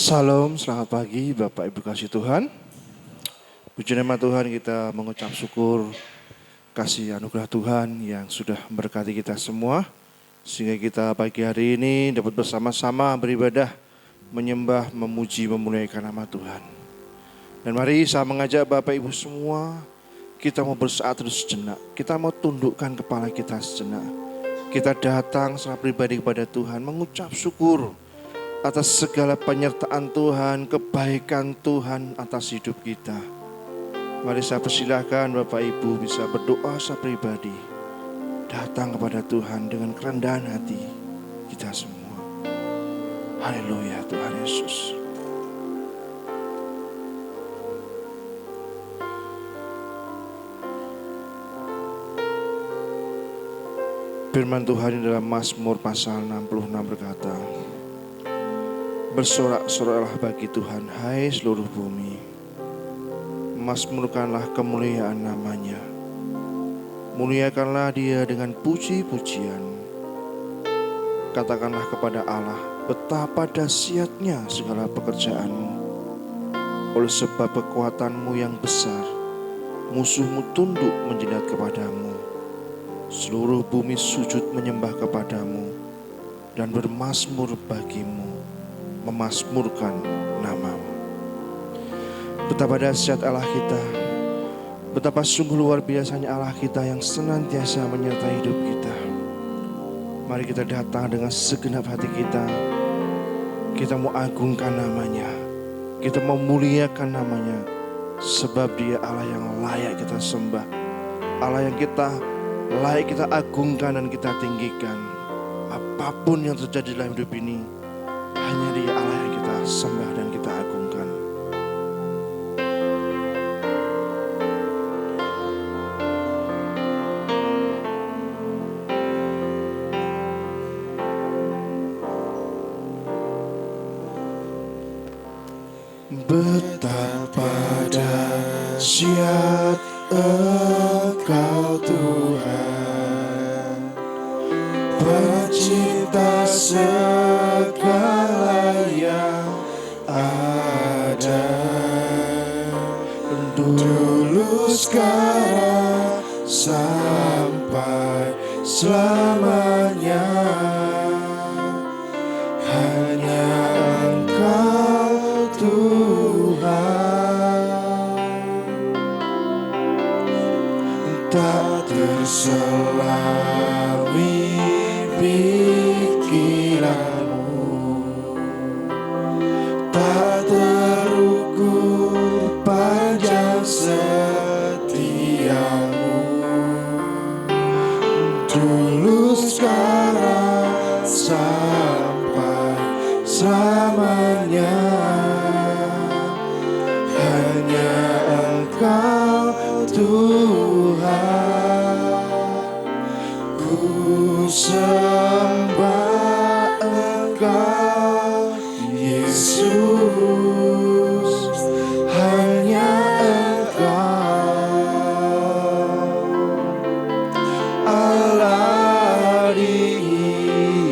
Salam, selamat pagi Bapak Ibu kasih Tuhan. Puji nama Tuhan, kita mengucap syukur kasih anugerah Tuhan yang sudah memberkati kita semua, sehingga kita pagi hari ini dapat bersama-sama beribadah, menyembah, memuji, memuliakan nama Tuhan. Dan mari saya mengajak Bapak Ibu semua, kita mau bersaat terus sejenak, kita mau tundukkan kepala kita sejenak. Kita datang secara pribadi kepada Tuhan, mengucap syukur atas segala penyertaan Tuhan, kebaikan Tuhan atas hidup kita. Mari saya persilahkan Bapak Ibu bisa berdoa secara pribadi, datang kepada Tuhan dengan kerendahan hati kita semua. Haleluya Tuhan Yesus. Firman Tuhan dalam Mazmur pasal 66 berkata, bersorak-soraklah bagi Tuhan, hai seluruh bumi. Mazmurkanlah kemuliaan namanya. Muliakanlah dia dengan puji-pujian. Katakanlah kepada Allah, betapa dahsyatnya segala pekerjaanmu. Oleh sebab kekuatanmu yang besar, musuhmu tunduk menjilat kepadamu. Seluruh bumi sujud menyembah kepadamu dan bermazmur bagimu, memazmurkan namamu. Betapa dahsyat Allah kita, betapa sungguh luar biasanya Allah kita yang senantiasa menyertai hidup kita. Mari kita datang dengan segenap hati kita. Kita mau agungkan namanya, kita mau muliakan namanya, sebab dia Allah yang layak kita sembah, Allah yang kita layak kita agungkan dan kita tinggikan. Apapun yang terjadi dalam hidup ini, hanya dia Allah yang kita sembah dan kita agungkan. Betapa dahsyat Engkau Tuhan, pencipta segala yang ada, dulu sekarang sampai selamanya. Hanya Engkau Tuhan, tak terselami pikiranmu, tak terukur panjang setiamu. Dulu sekarang sampai selamanya. Hanya Engkau Tuhan, ku sembah Engkau Yesus. Hanya Engkau Allah di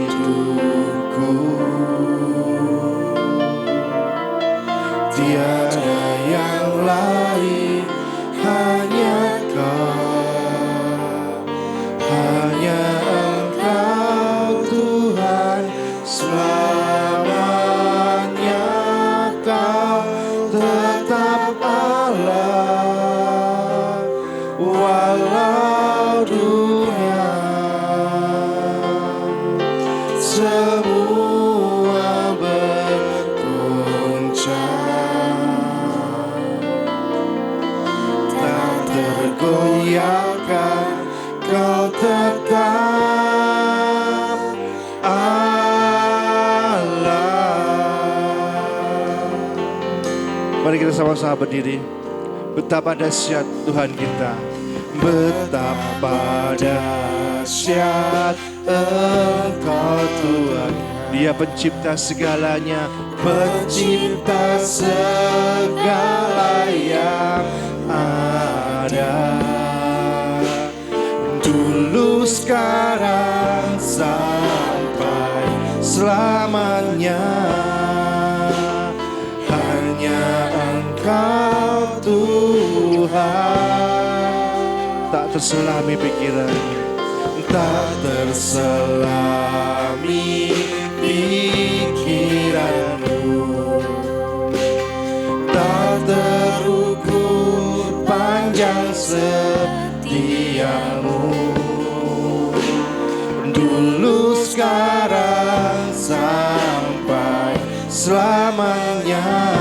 hidupku, tiada yang lain, hanya Kau, hanya Engkau Tuhan. Selamanya Kau tetap Allah, walau dunia semua bergoncang, tak tergoyahkan, Kau tetap Allah. Mari kita sama-sama berdiri. Betapa dahsyat Tuhan kita, betapa dahsyat Engkau Tuhan. Dia pencipta segalanya, pencipta segala yang ada, dulu sekarang sampai selamanya. Tuhan, tak terselami pikiran, tak terselami pikiranmu, tak terukur panjang setiamu, dulu sekarang sampai selamanya.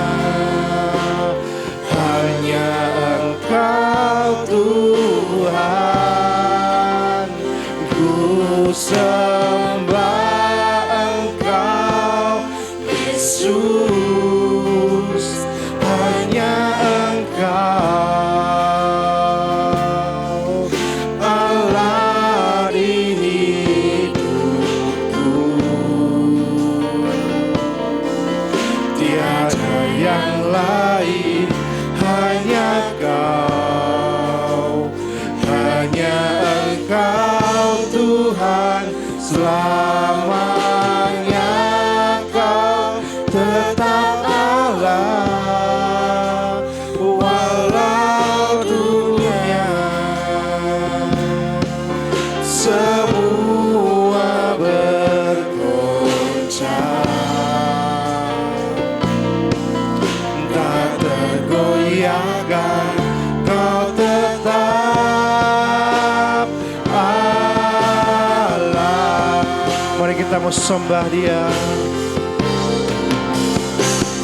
Hanya Engkau Tuhan, ku sembah Engkau Yesus, hanya Engkau Allah di hidupku, tiada yang lain, hanya Kau, hanya Engkau Tuhan, selamanya Kau tetap Allah, walau dunia semua bergoncang, tak tergoyahkan, Kau tetap Allah. Mari kita mau sembah Dia.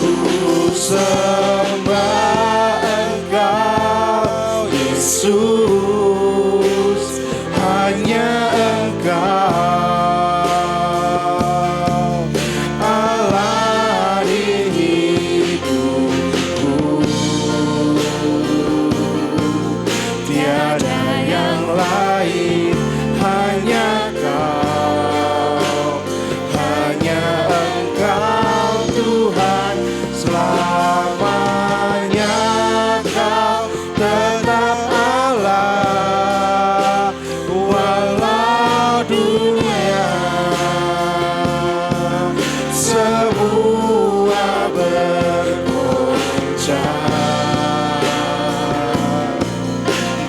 Ku sembah Engkau Yesus, hanya Engkau Allah di hidupku, tiada yang lain, hanya Kau, hanya Engkau Tuhan, selamanya Kau tetap Allah, walau dunia semua bergoncang,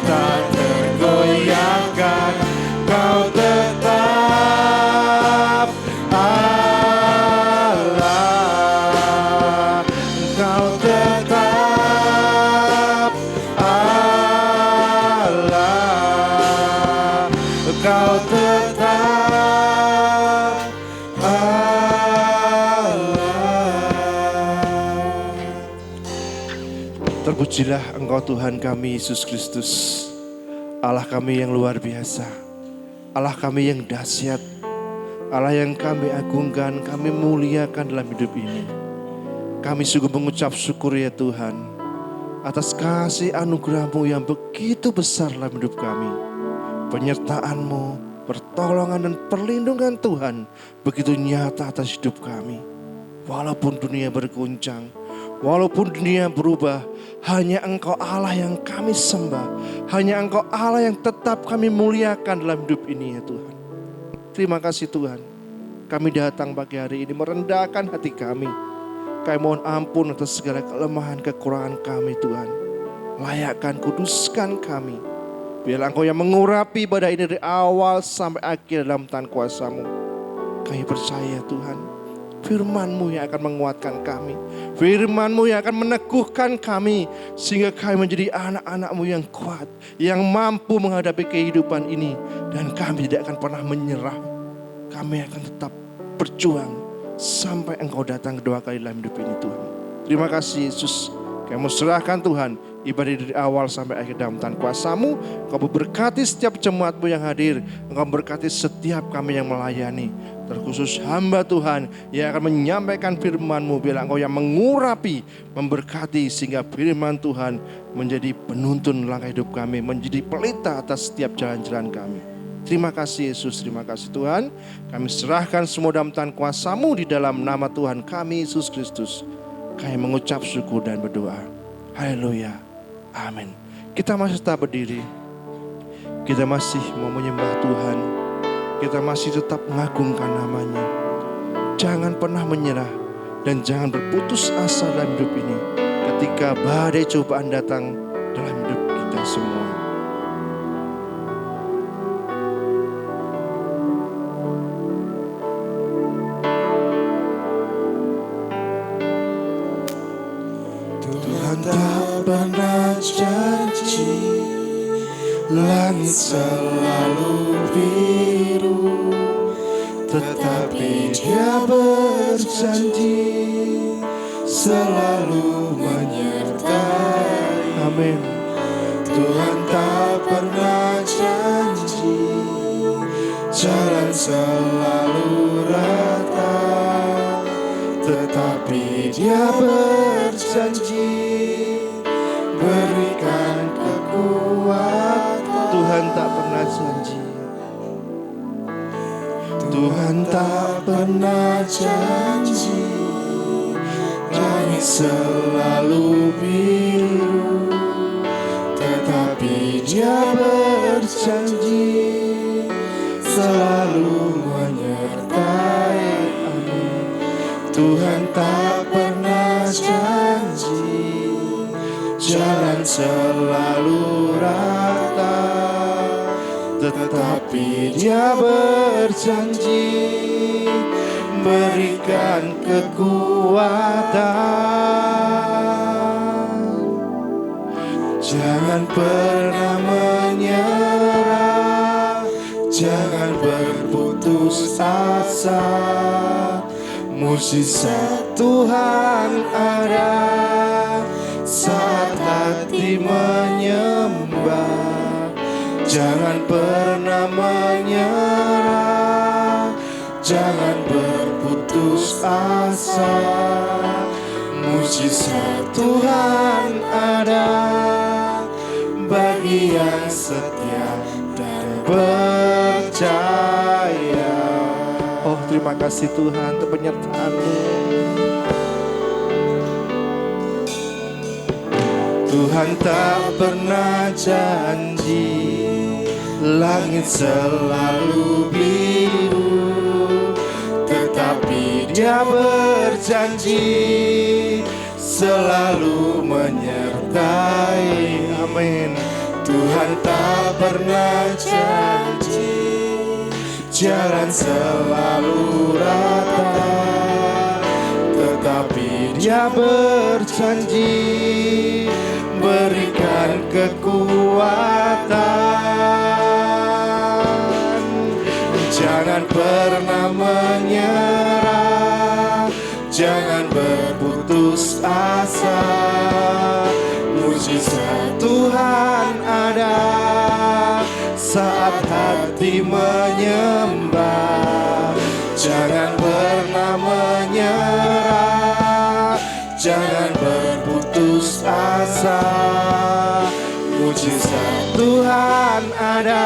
tak tergoyahkan, Kau tetap Allah, Kau tetap Allah, Kau tetap Allah. Terpujilah Engkau Tuhan kami Yesus Kristus, Allah kami yang luar biasa, Allah kami yang dahsyat, Allah yang kami agungkan, kami muliakan dalam hidup ini. Kami sungguh mengucap syukur ya Tuhan, atas kasih anugerah-Mu yang begitu besar dalam hidup kami. Penyertaan-Mu, pertolongan dan perlindungan Tuhan begitu nyata atas hidup kami. Walaupun dunia berguncang, walaupun dunia berubah, hanya Engkau Allah yang kami sembah, hanya Engkau Allah yang tetap kami muliakan dalam hidup ini ya Tuhan. Terima kasih Tuhan, kami datang pagi hari ini merendahkan hati kami. Kami mohon ampun atas segala kelemahan kekurangan kami Tuhan. Layakkan, kuduskan kami. Biarlah Engkau yang mengurapi pada ini dari awal sampai akhir dalam tangan kuasa-Mu. Kami percaya Tuhan, firman-Mu yang akan menguatkan kami, firman-Mu yang akan meneguhkan kami, sehingga kami menjadi anak-anak-Mu yang kuat, yang mampu menghadapi kehidupan ini. Dan kami tidak akan pernah menyerah. Kami akan tetap berjuang sampai Engkau datang kedua kali dalam hidup ini Tuhan. Terima kasih Yesus. Kami serahkan Tuhan ibadah dari awal sampai akhir dalam tangan kuasa-Mu. Engkau berkati setiap jemaat-Mu yang hadir. Engkau berkati setiap kami yang melayani. Terkhusus hamba Tuhan yang akan menyampaikan firman-Mu. Biarlah Engkau yang mengurapi, memberkati, sehingga firman Tuhan menjadi penuntun langkah hidup kami, menjadi pelita atas setiap jalan-jalan kami. Terima kasih Yesus, terima kasih Tuhan. Kami serahkan semua dalam tangan kuasa-Mu di dalam nama Tuhan kami Yesus Kristus. Kami mengucap syukur dan berdoa. Haleluya. Amin. Kita masih tetap berdiri. Kita masih mau menyembah Tuhan. Kita masih tetap mengagungkan nama-Nya. Jangan pernah menyerah dan jangan berputus asa dalam hidup ini. Ketika badai cobaan datang, dalam hidup kita semua. Tuhan tak pernah janji langit selalu biru, tetapi Dia berjanji selalu menyertai. Amin. Tuhan tak pernah janji jalan selalu rata, tetapi Dia berjanji berikan kekuatan. Tuhan tak pernah janji. Tuhan tak pernah janji langit selalu biru, tetapi Dia berjanji selalu menyertai. Amin. Tuhan tak pernah janji jalan selalu rata, tetapi Dia berjanji berikan kekuatan. Jangan pernah menyerah, jangan berputus asa. Mukjizat Tuhan ada saat hati menyembah. Jangan pernah menyerah, jangan berputus asa. Mukjizat Tuhan ada bagi yang setia dan percaya. Oh, terima kasih Tuhan untuk penyertaan-Mu. Tuhan tak pernah janji langit selalu biru, tetapi Dia berjanji selalu menyertai. Amin. Tuhan tak pernah janji jalan selalu rata, tetapi Dia berjanji berikan kekuatan. Jangan pernah menyerah, jangan berputus asa. Mukjizat Tuhan ada saat hati menyembah. Jangan pernah menyerah, jangan berputus asa. Mukjizat Tuhan ada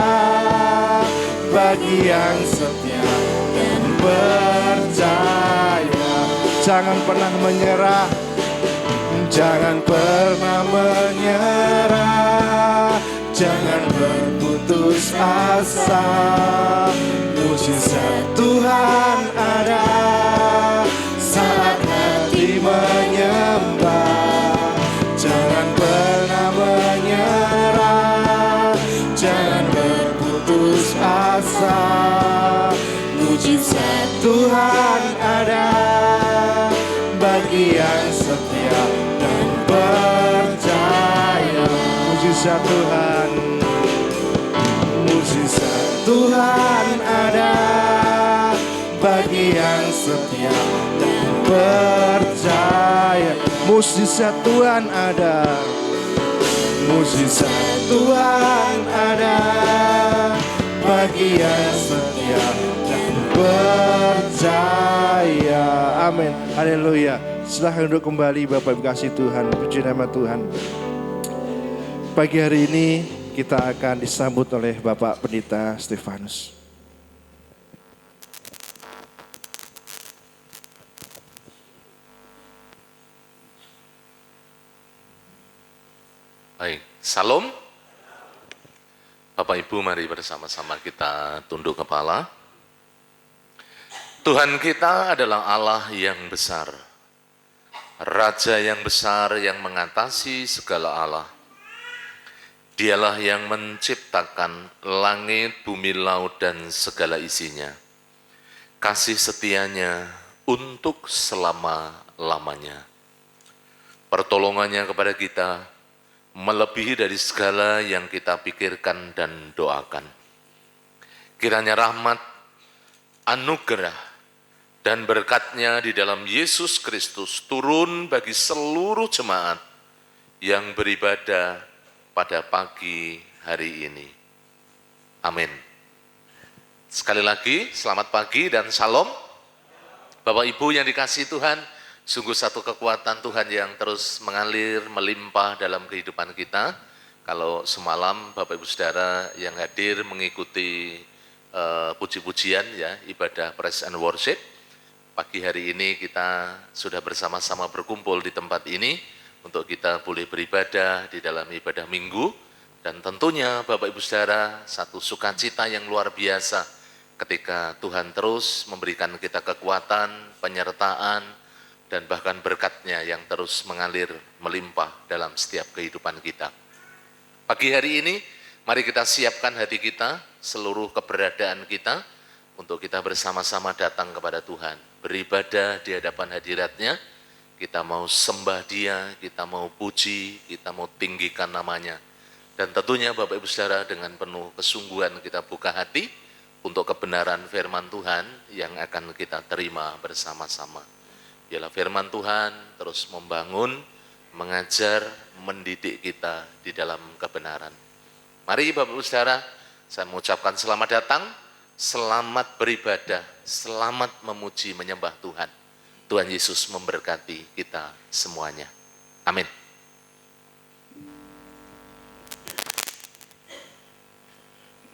bagi yang setia dan percaya. Jangan pernah menyerah, jangan pernah menyerah, jangan berputus asa. Mukjizat Tuhan ada saat hati menyembah. Jangan pernah menyerah, jangan berputus asa. Mukjizat Tuhan ada bagi yang setia dan percaya. Mukjizat Tuhan, mukjizat Tuhan ada bagi yang setia dan percaya. Mukjizat Tuhan ada, mukjizat Tuhan ada bagi yang setia dan percaya. Amin. Haleluya. Silahkan duduk kembali Bapak Ibu kasih Tuhan. Puji nama Tuhan. Pagi hari ini kita akan disambut oleh Bapak Pendeta Stefanus. Baik, salam. Bapak Ibu, mari bersama-sama kita tunduk kepala. Tuhan kita adalah Allah yang besar, Raja yang besar yang mengatasi segala Allah. Dialah yang menciptakan langit, bumi, laut, dan segala isinya. Kasih setianya untuk selama-lamanya. Pertolongannya kepada kita melebihi dari segala yang kita pikirkan dan doakan. Kiranya rahmat, anugerah, dan berkat-Nya di dalam Yesus Kristus turun bagi seluruh jemaat yang beribadah pada pagi hari ini. Amin. Sekali lagi, selamat pagi dan salam. Bapak Ibu yang dikasihi Tuhan, sungguh satu kekuatan Tuhan yang terus mengalir, melimpah dalam kehidupan kita. Kalau semalam Bapak Ibu Saudara yang hadir mengikuti puji-pujian ya, ibadah praise and worship, pagi hari ini kita sudah bersama-sama berkumpul di tempat ini untuk kita boleh beribadah di dalam ibadah minggu. Dan tentunya Bapak Ibu Saudara, satu sukacita yang luar biasa ketika Tuhan terus memberikan kita kekuatan, penyertaan, dan bahkan berkat-Nya yang terus mengalir, melimpah dalam setiap kehidupan kita. Pagi hari ini, mari kita siapkan hati kita, seluruh keberadaan kita, untuk kita bersama-sama datang kepada Tuhan, beribadah di hadapan hadirat-Nya. Kita mau sembah Dia, kita mau puji, kita mau tinggikan namanya. Dan tentunya Bapak Ibu Saudara, dengan penuh kesungguhan kita buka hati untuk kebenaran firman Tuhan yang akan kita terima bersama-sama. Biarlah firman Tuhan terus membangun, mengajar, mendidik kita di dalam kebenaran. Mari Bapak Ibu Saudara, saya mengucapkan selamat datang, selamat beribadah, selamat memuji, menyembah Tuhan. Tuhan Yesus memberkati kita semuanya. Amin.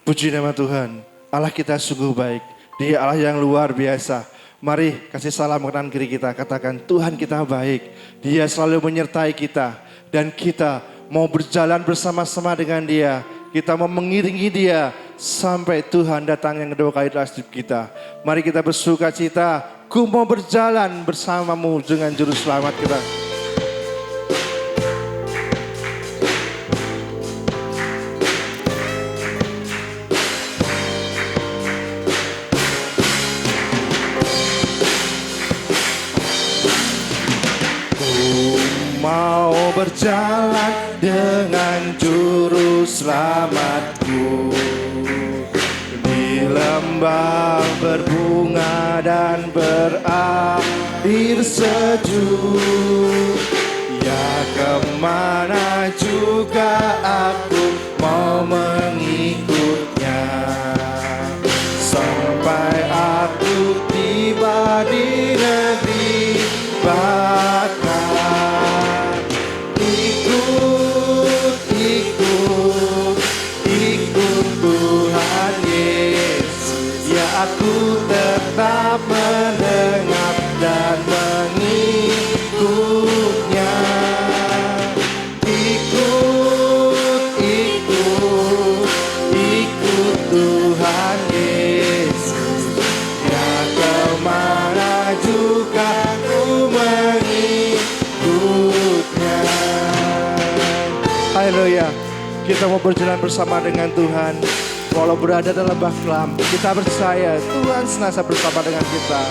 Puji nama Tuhan, Allah kita sungguh baik, Dia Allah yang luar biasa. Mari kasih salam ke kanan kiri kita, katakan Tuhan kita baik, Dia selalu menyertai kita, dan kita mau berjalan bersama-sama dengan Dia. Kita mau mengiringi Dia sampai Tuhan datang yang kedua kali dalam hidup kita. Mari kita bersuka cita, ku mau berjalan bersamamu dengan juru selamat kita. Mau berjalan dengan juru selamatku di lembah berbunga dan berair sejuk. Ya kemana juga aku mau mengikutnya, sampai aku tiba di negeri bakal. Ikut Tuhan Yesus, ya aku tetap mendengar dan mengikutnya. Ikut Tuhan Yesus, ya kemana juga ku mengikutnya. Haleluya. Kita mau berjalan bersama dengan Tuhan. Walau berada dalam lembah kelam, kita percaya Tuhan senantiasa bersama dengan kita.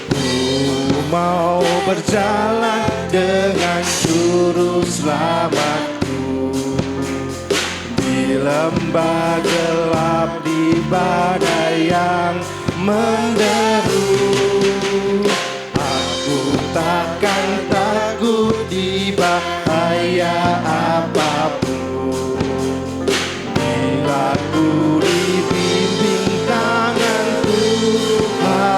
Ku mau berjalan dengan juru selamatku di lembah gelap, di badai yang menderu. Takkan takut di bahaya apapun, bila ku dibimbing tangan Tuhanku.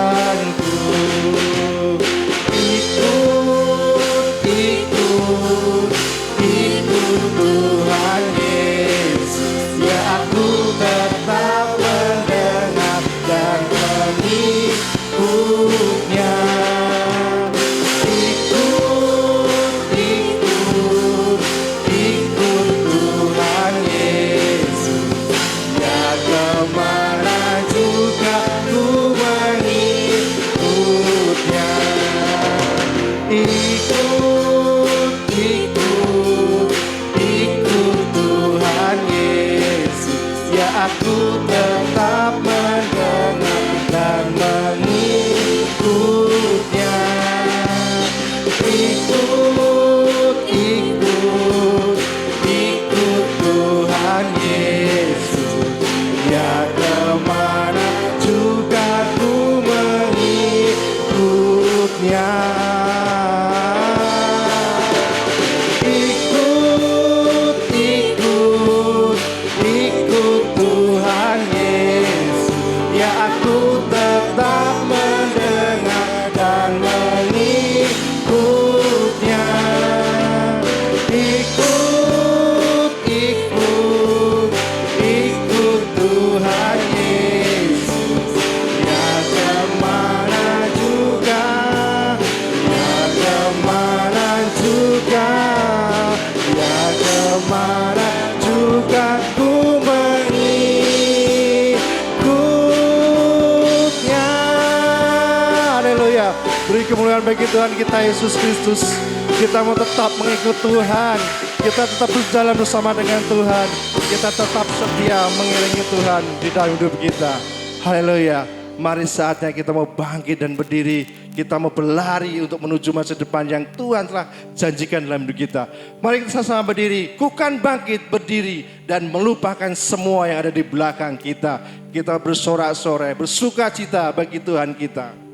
Ikut Tuhan Yesus, ya aku tetap mendengar dan mengikut. ikut Tuhan Yesus. Ya aku tetap mendengar dan mengikutnya. Ikut Tuhan Yesus. Ya kemana juga ku mengikutnya. Ikut Tuhan Yesus. Ya aku tetap mendengar dan mengikutnya. Ikut Tuhan Yesus. Ya kemana juga, ya kemana juga, ya kemana juga ku mengikutnya. Haleluya. Beri kemuliaan bagi Tuhan kita Yesus Kristus. Kita mau tetap mengikut Tuhan. Kita tetap berjalan bersama dengan Tuhan. Kita tetap setia mengiringi Tuhan di dalam hidup kita. Haleluya. Mari saatnya kita mau bangkit dan berdiri. Kita mau berlari untuk menuju masa depan yang Tuhan telah janjikan dalam hidup kita. Mari kita sama-sama berdiri. Kukan bangkit, berdiri dan melupakan semua yang ada di belakang kita. Kita bersorak-sorai, bersuka cita bagi Tuhan kita.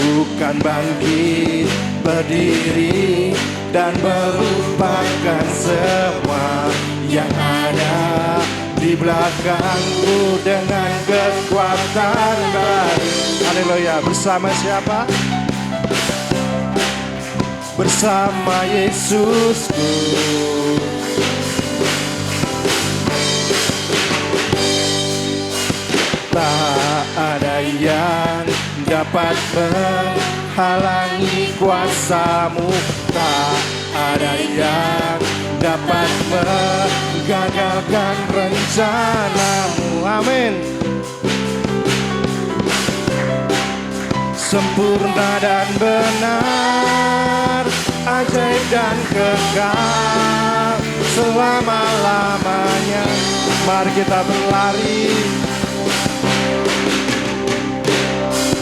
Bukan bangkit, berdiri dan melupakan semua yang ada di belakangku dengan kekuatan baru. Haleluya. Bersama siapa? Bersama Yesusku. Tak ada yang dapat menghalangi kuasa-Mu. Tak ada yang dapat menggagalkan rencana-Mu. Amin. Sempurna dan benar, ajaib dan kekal selama-lamanya. Mari kita berlari.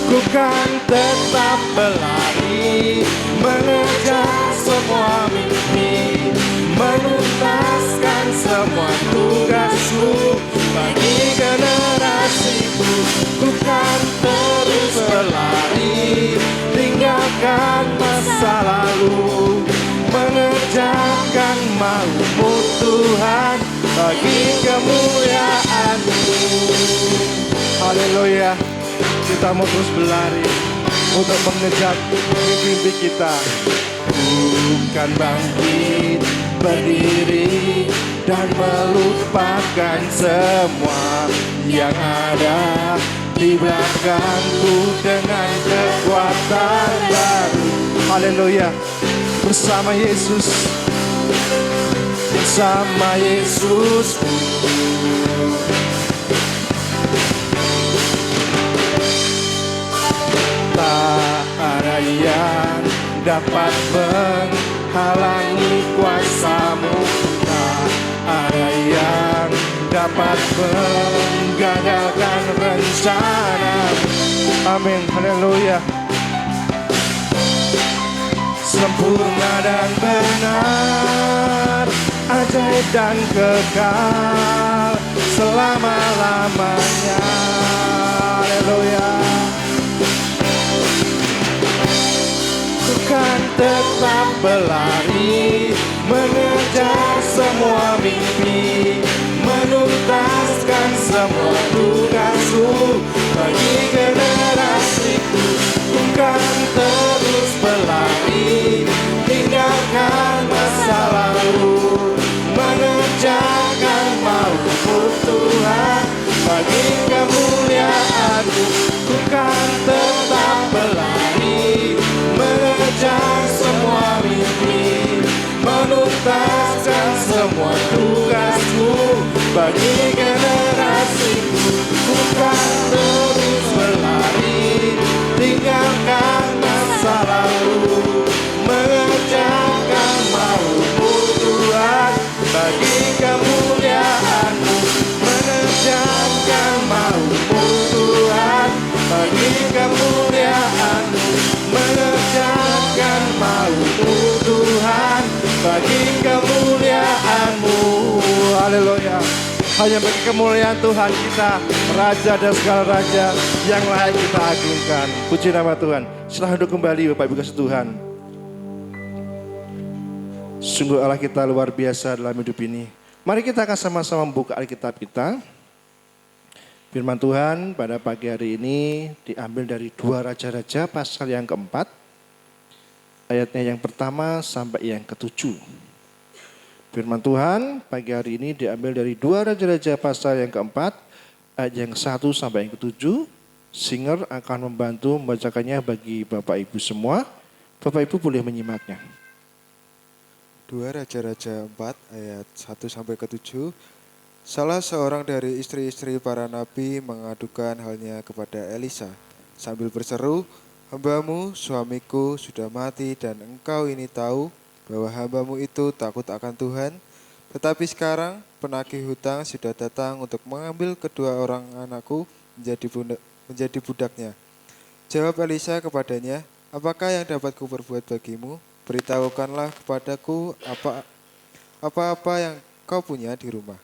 Ku kan tetap berlari, mengejar semua mimpi, menuntaskan semua tugasku bagi generasiku. Ku kan terus berlari, tinggalkan masa lalu, mengerjakan mau-Mu Tuhan bagi kemuliaan-Mu. Haleluya. Kita mau terus berlari untuk mengejar mimpi kita. Bukan bangkit, berdiri dan melupakan semua yang ada di belakangku dengan kekuatan baru. Haleluya. Bersama Yesus, bersama Yesus. Tak ada yang dapat menghalangi kuasa-Mu. Tak ada yang dapat menggagalkan rencana-Mu. Amin. Haleluya. Sempurna dan benar, ajaib dan kekal selama-lamanya. Haleluya. Kan tetap berlari, mengejar semua mimpi, menuntaskan semua tugasku bagi generasiku. Ku kan terus berlari, tinggalkan masa lalu, mengerjakan mau-Mu Tuhan bagi kemuliaan-Mu. Ku kan tetap berlari, tugasku bagi generasiku. Bukan terus berlari, tinggalkan masa lalu, mengerjakan mau-Mu Tuhan bagi kemuliaan-Mu, mengerjakan mau-Mu Tuhan bagi kemuliaan-Mu, mengerjakan mau-Mu Tuhan bagi kemuliaan-Mu. Haleluya. Hanya bagi kemuliaan Tuhan kita, Raja dan segala Raja yang layak kita agungkan. Puji nama Tuhan. Silahkan duduk kembali Bapak Ibu kasih Tuhan. Sungguh Allah kita luar biasa dalam hidup ini. Mari kita akan sama-sama membuka Alkitab kita. Firman Tuhan pada pagi hari ini diambil dari 2 Raja-Raja pasal yang keempat. Ayatnya yang pertama sampai yang ketujuh. Firman Tuhan pagi hari ini diambil dari 2 Raja-Raja pasal yang keempat, ayat yang 1 sampai yang ketujuh. Singer akan membantu membacakannya bagi Bapak Ibu semua. Bapak Ibu boleh menyimaknya. 2 Raja-Raja 4 ayat 1 sampai ke 7. Salah seorang dari istri-istri para nabi mengadukan halnya kepada Elisa sambil berseru, "Hambamu, suamiku sudah mati dan engkau ini tahu bahwa hambamu itu takut akan Tuhan. Tetapi sekarang penagih hutang sudah datang untuk mengambil kedua orang anakku menjadi budaknya." Jawab Elisa kepadanya, "Apakah yang dapat kuperbuat bagimu? Beritahukanlah kepadaku apa-apa yang kau punya di rumah."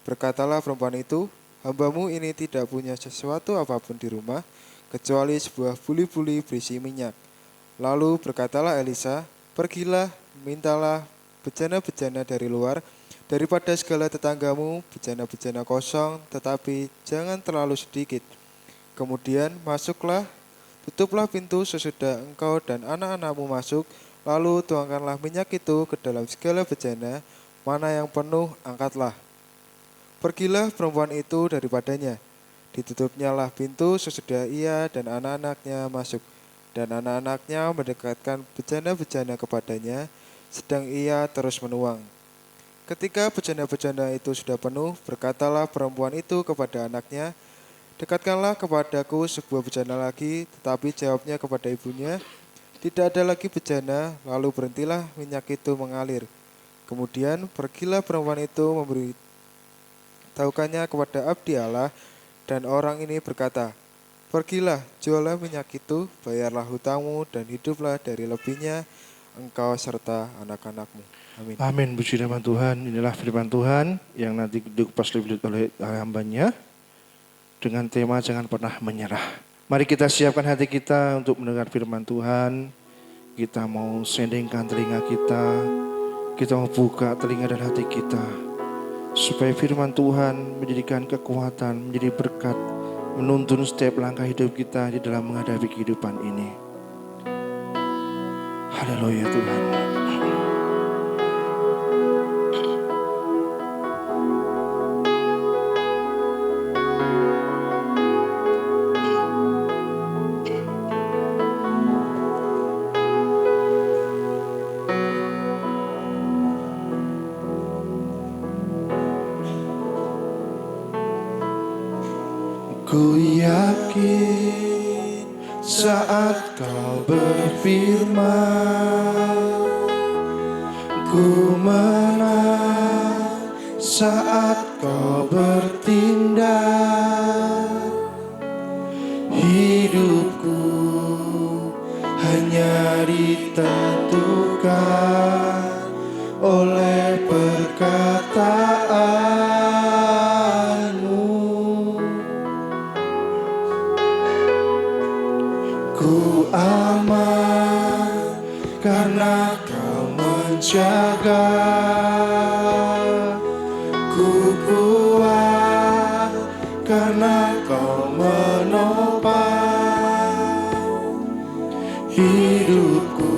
Berkatalah perempuan itu, "Hambamu ini tidak punya sesuatu apapun di rumah, kecuali sebuah buli-buli berisi minyak." Lalu berkatalah Elisa, "Pergilah, mintalah bejana-bejana dari luar, daripada segala tetanggamu, bejana-bejana kosong, tetapi jangan terlalu sedikit. Kemudian masuklah, tutuplah pintu sesudah engkau dan anak-anakmu masuk, lalu tuangkanlah minyak itu ke dalam segala bejana, mana yang penuh angkatlah." Pergilah perempuan itu daripadanya. Ditutupnyalah pintu sesudah ia dan anak-anaknya masuk, dan anak-anaknya mendekatkan bejana-bejana kepadanya, sedang ia terus menuang. Ketika bejana-bejana itu sudah penuh, berkatalah perempuan itu kepada anaknya, "Dekatkanlah kepadaku sebuah bejana lagi." Tetapi jawabnya kepada ibunya, "Tidak ada lagi bejana." Lalu berhentilah minyak itu mengalir. Kemudian pergilah perempuan itu memberitahukannya kepada abdi Allah, dan orang ini berkata, "Pergilah, jualah minyak itu, bayarlah hutangmu, dan hiduplah dari lebihnya engkau serta anak-anakmu." Amin. Amin. Puji nama Tuhan. Inilah firman Tuhan yang nanti dikupas lebih oleh hambanya dengan tema jangan pernah menyerah. Mari kita siapkan hati kita untuk mendengar firman Tuhan. Kita mau sendingkan telinga kita mau buka telinga dan hati kita, supaya firman Tuhan menjadikan kekuatan, menjadi berkat, menuntun setiap langkah hidup kita di dalam menghadapi kehidupan ini. Haleluya Tuhan. Ku yakin saat kau berfirman, ku menang saat kau bertindak. Hidupku hanya ditentukan oleh perkataanmu. Ku aman karena kau menjaga. Ku kuat karena kau menopang. Hidupku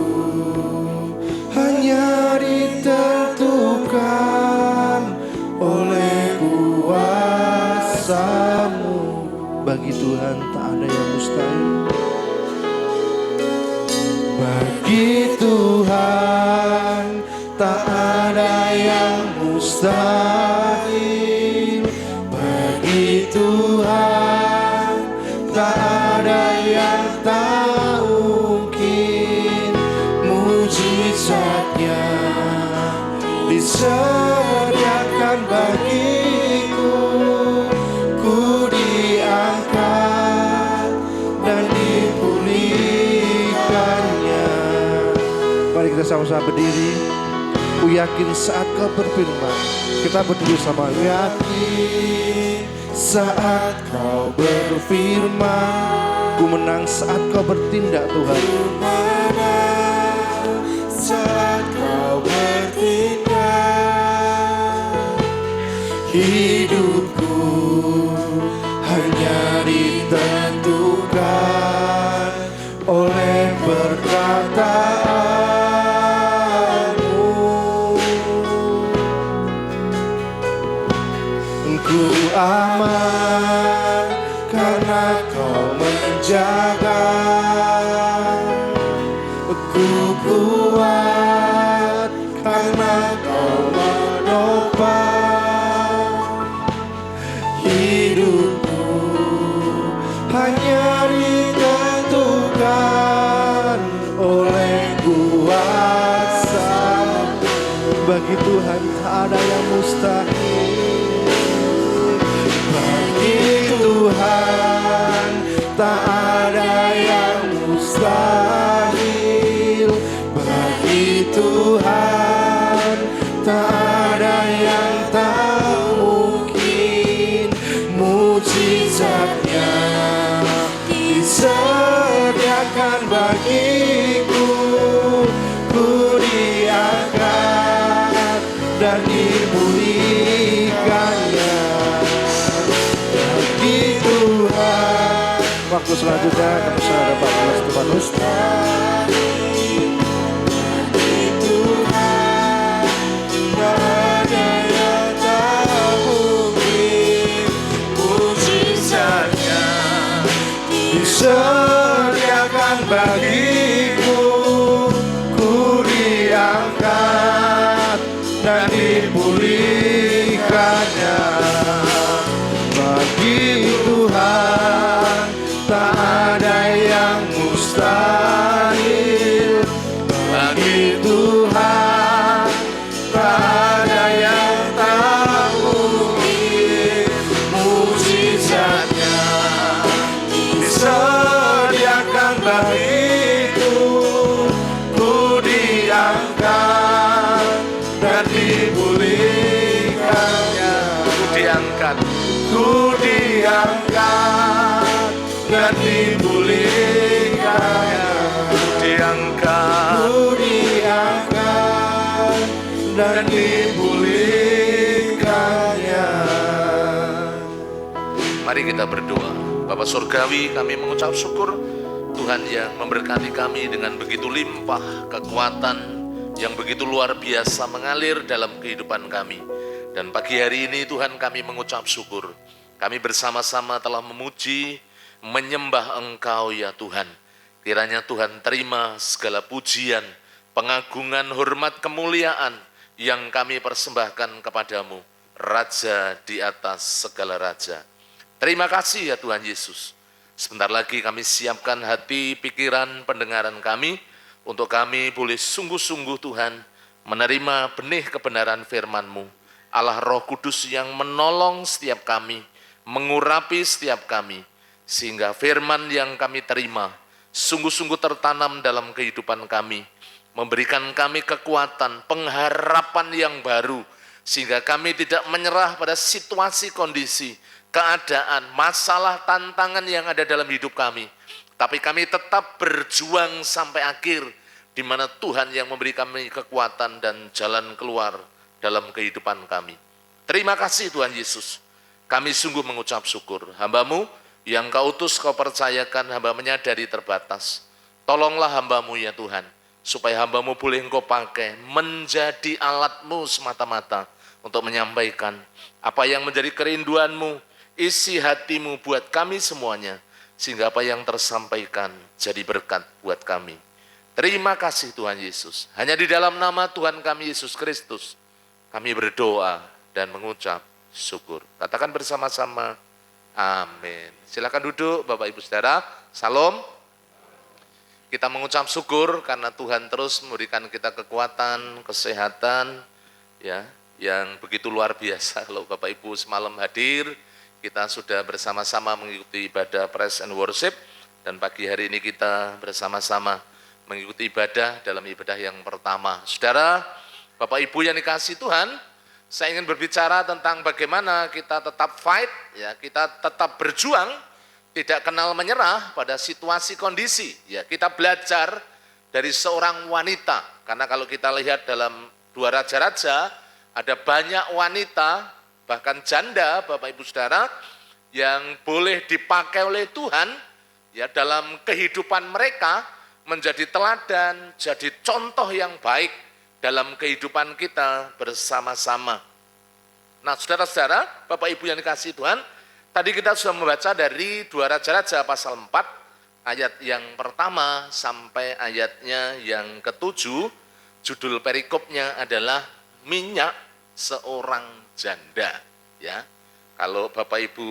hanya ditentukan oleh kuasa-Mu. Bagi Tuhan tak ada yang mustahil. Bagi Tuhan tak ada yang mustahil. mustahil bagi Tuhan, tak ada yang tak mungkin. Mujizatnya disediakan bagiku, ku diangkat dan dipulihkannya. Mari kita sama-sama berdiri. Ku yakin saat kau berfirman, kita berdiri sama. Yakin saat kau berfirman, ku menang saat kau bertindak Tuhan. Ku menang saat kau bertindak. Hidupku hanya ditentukan oleh perkataan. Ku aman karena kau menjaga, ku kuat karena kau menopang. Hidupku hanya ditentukan oleh kuasa. Bagi Tuhan tak ada yang mustahil. Bagi Tuhan tak ada yang mustahil. Bagi Tuhan tak ada yang tak mungkin. Mujizatnya disediakan bagiku, ku diangkat dan dipulihkannya. Bagi Tuhan. Waktu selanjutnya kami saudara Pak Stefanus. Bagi Tuhan tak ada yang tak mungkin. Mujizatnya disediakan bagiku, ku diangkat dan dipulihkannya. Bagi Tuhan tak ada yang mustahil. Bagi Tuhan tak ada yang tak mungkin. Mujizatnya disediakan bagiku, ku diangkat dan dipulihkannya. Ku diangkat dan dipulihkannya. Ku diangkat dan dipulihkannya. Mari kita berdoa. Bapa Surgawi, kami mengucap syukur Tuhan yang memberkati kami dengan begitu limpah kekuatan yang begitu luar biasa mengalir dalam kehidupan kami. Dan pagi hari ini Tuhan kami mengucap syukur. Kami bersama-sama telah memuji, menyembah Engkau ya Tuhan. Kiranya Tuhan terima segala pujian, pengagungan, hormat, kemuliaan yang kami persembahkan kepadamu, Raja di atas segala raja. Terima kasih ya Tuhan Yesus. Sebentar lagi kami siapkan hati, pikiran, pendengaran kami, untuk kami boleh sungguh-sungguh Tuhan menerima benih kebenaran firman-Mu. Allah Roh Kudus yang menolong setiap kami, mengurapi setiap kami, sehingga firman yang kami terima sungguh-sungguh tertanam dalam kehidupan kami, memberikan kami kekuatan, pengharapan yang baru, sehingga kami tidak menyerah pada situasi, kondisi, keadaan, masalah, tantangan yang ada dalam hidup kami, tapi kami tetap berjuang sampai akhir, di mana Tuhan yang memberi kami kekuatan dan jalan keluar dalam kehidupan kami. Terima kasih Tuhan Yesus. Kami sungguh mengucap syukur. Hamba-Mu yang Kau utus, Kau percayakan, hamba menyadari terbatas. Tolonglah hamba-Mu ya Tuhan, supaya hamba-Mu boleh Engkau pakai menjadi alat-Mu semata-mata untuk menyampaikan apa yang menjadi kerinduan-Mu, isi hati-Mu buat kami semuanya, sehingga apa yang tersampaikan jadi berkat buat kami. Terima kasih Tuhan Yesus. Hanya di dalam nama Tuhan kami Yesus Kristus kami berdoa. dan mengucap syukur. Katakan bersama-sama, amin. Silakan duduk Bapak Ibu Saudara. Salam. Kita mengucap syukur karena Tuhan terus memberikan kita kekuatan, kesehatan, ya, yang begitu luar biasa. Kalau Bapak Ibu semalam hadir, kita sudah bersama-sama mengikuti ibadah praise and worship, dan pagi hari ini kita bersama-sama mengikuti ibadah dalam ibadah yang pertama. Saudara, Bapak Ibu yang dikasihi Tuhan, saya ingin berbicara tentang bagaimana kita tetap fight, ya, kita tetap berjuang, tidak kenal menyerah pada situasi kondisi. Ya, kita belajar dari seorang wanita, karena kalau kita lihat dalam 2 Raja-Raja, ada banyak wanita, bahkan janda, Bapak Ibu Saudara, yang boleh dipakai oleh Tuhan, ya, dalam kehidupan mereka menjadi teladan, jadi contoh yang baik dalam kehidupan kita bersama-sama. Nah, saudara-saudara, Bapak Ibu yang dikasihi Tuhan, tadi kita sudah membaca dari 2 Raja-Raja pasal 4, ayat yang pertama sampai ayatnya yang ke-7, judul perikopnya adalah minyak seorang janda. Ya, kalau Bapak Ibu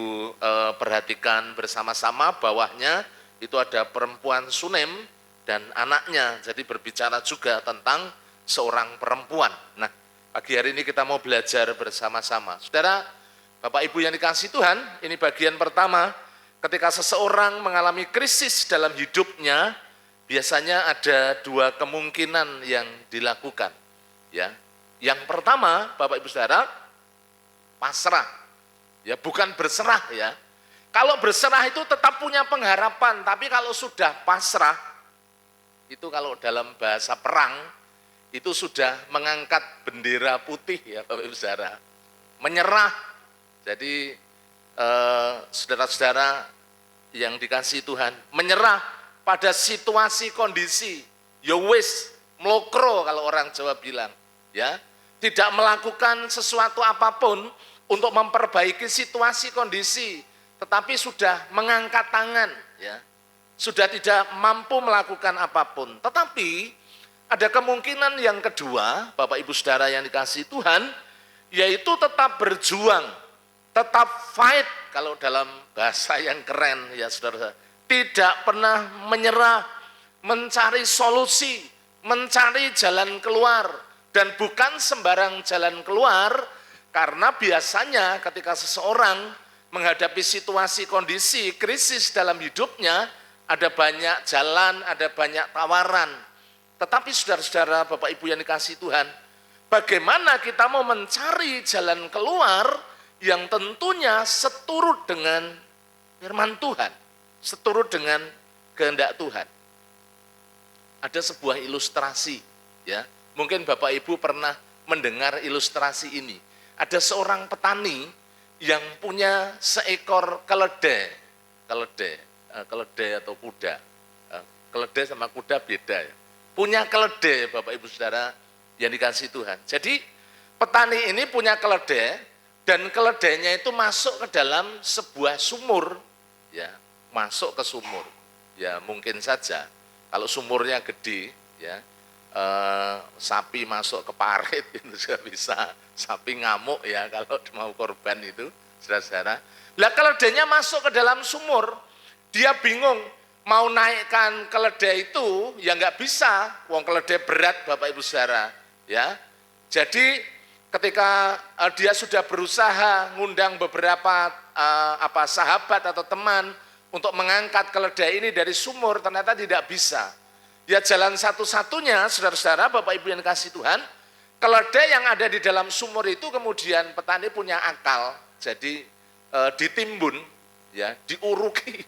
perhatikan bersama-sama, bawahnya itu ada perempuan Sunem dan anaknya, jadi berbicara juga tentang seorang perempuan. Nah, pagi hari ini kita mau belajar bersama-sama. Saudara, Bapak Ibu yang dikasihi Tuhan, ini bagian pertama. Ketika seseorang mengalami krisis dalam hidupnya, biasanya ada 2 kemungkinan yang dilakukan. Ya, yang pertama, Bapak Ibu Saudara, pasrah. Ya, bukan berserah ya. Kalau berserah itu tetap punya pengharapan, tapi kalau sudah pasrah, itu kalau dalam bahasa perang, itu sudah mengangkat bendera putih ya Bapak Ibu Saudara. Menyerah. Jadi saudara-saudara yang dikasihi Tuhan, menyerah pada situasi kondisi, ya wis, mlokro kalau orang Jawa bilang, ya. Tidak melakukan sesuatu apapun untuk memperbaiki situasi kondisi, tetapi sudah mengangkat tangan, ya. Sudah tidak mampu melakukan apapun. Tetapi ada kemungkinan yang kedua, Bapak Ibu Saudara yang dikasihi Tuhan, yaitu tetap berjuang, tetap fight, kalau dalam bahasa yang keren ya saudara, tidak pernah menyerah, mencari solusi, mencari jalan keluar, dan bukan sembarang jalan keluar, karena biasanya ketika seseorang menghadapi situasi kondisi krisis dalam hidupnya, ada banyak jalan, ada banyak tawaran. Tetapi saudara-saudara, Bapak Ibu yang dikasihi Tuhan, bagaimana kita mau mencari jalan keluar yang tentunya seturut dengan firman Tuhan, seturut dengan kehendak Tuhan. Ada sebuah ilustrasi, ya. Mungkin Bapak Ibu pernah mendengar ilustrasi ini. Ada seorang petani yang punya seekor keledai atau kuda. Keledai sama kuda beda ya. Punya keledai Bapak Ibu Saudara yang dikasihi Tuhan. Jadi petani ini punya keledai, dan keledainya itu masuk ke dalam sebuah sumur, ya, masuk ke sumur. Ya mungkin saja kalau sumurnya gede, ya, sapi masuk ke parit itu juga bisa, sapi ngamuk ya kalau mau korban itu, saudara-saudara. Lah keledainya masuk ke dalam sumur, dia bingung mau naikkan keledai itu, ya nggak bisa, wong keledai berat Bapak Ibu Saudara, ya. Jadi ketika dia sudah berusaha ngundang beberapa sahabat atau teman untuk mengangkat keledai ini dari sumur, ternyata tidak bisa. Ya jalan satu-satunya, saudara-saudara, Bapak Ibu yang kasih Tuhan, keledai yang ada di dalam sumur itu kemudian petani punya akal, jadi ditimbun, ya, diuruki,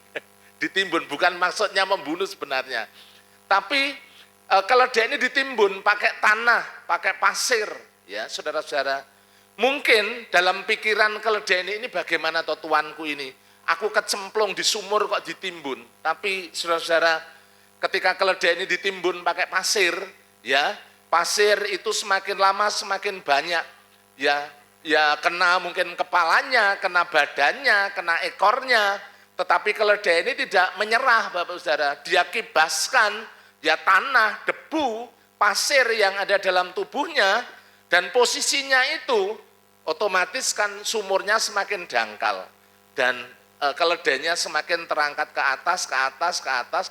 ditimbun, bukan maksudnya membunuh sebenarnya, tapi keledai ini ditimbun pakai tanah, pakai pasir. Ya, saudara-saudara, mungkin dalam pikiran keledai ini bagaimana toh tuanku ini? Aku kecemplung di sumur kok ditimbun. Tapi saudara-saudara, ketika keledai ini ditimbun pakai pasir, ya, pasir itu semakin lama semakin banyak. Ya kena mungkin kepalanya, kena badannya, kena ekornya. Tetapi keledai ini tidak menyerah, Bapak Saudara. Dia kibaskan ya tanah, debu, pasir yang ada dalam tubuhnya. Dan posisinya itu otomatis kan sumurnya semakin dangkal dan keledainya semakin terangkat ke atas,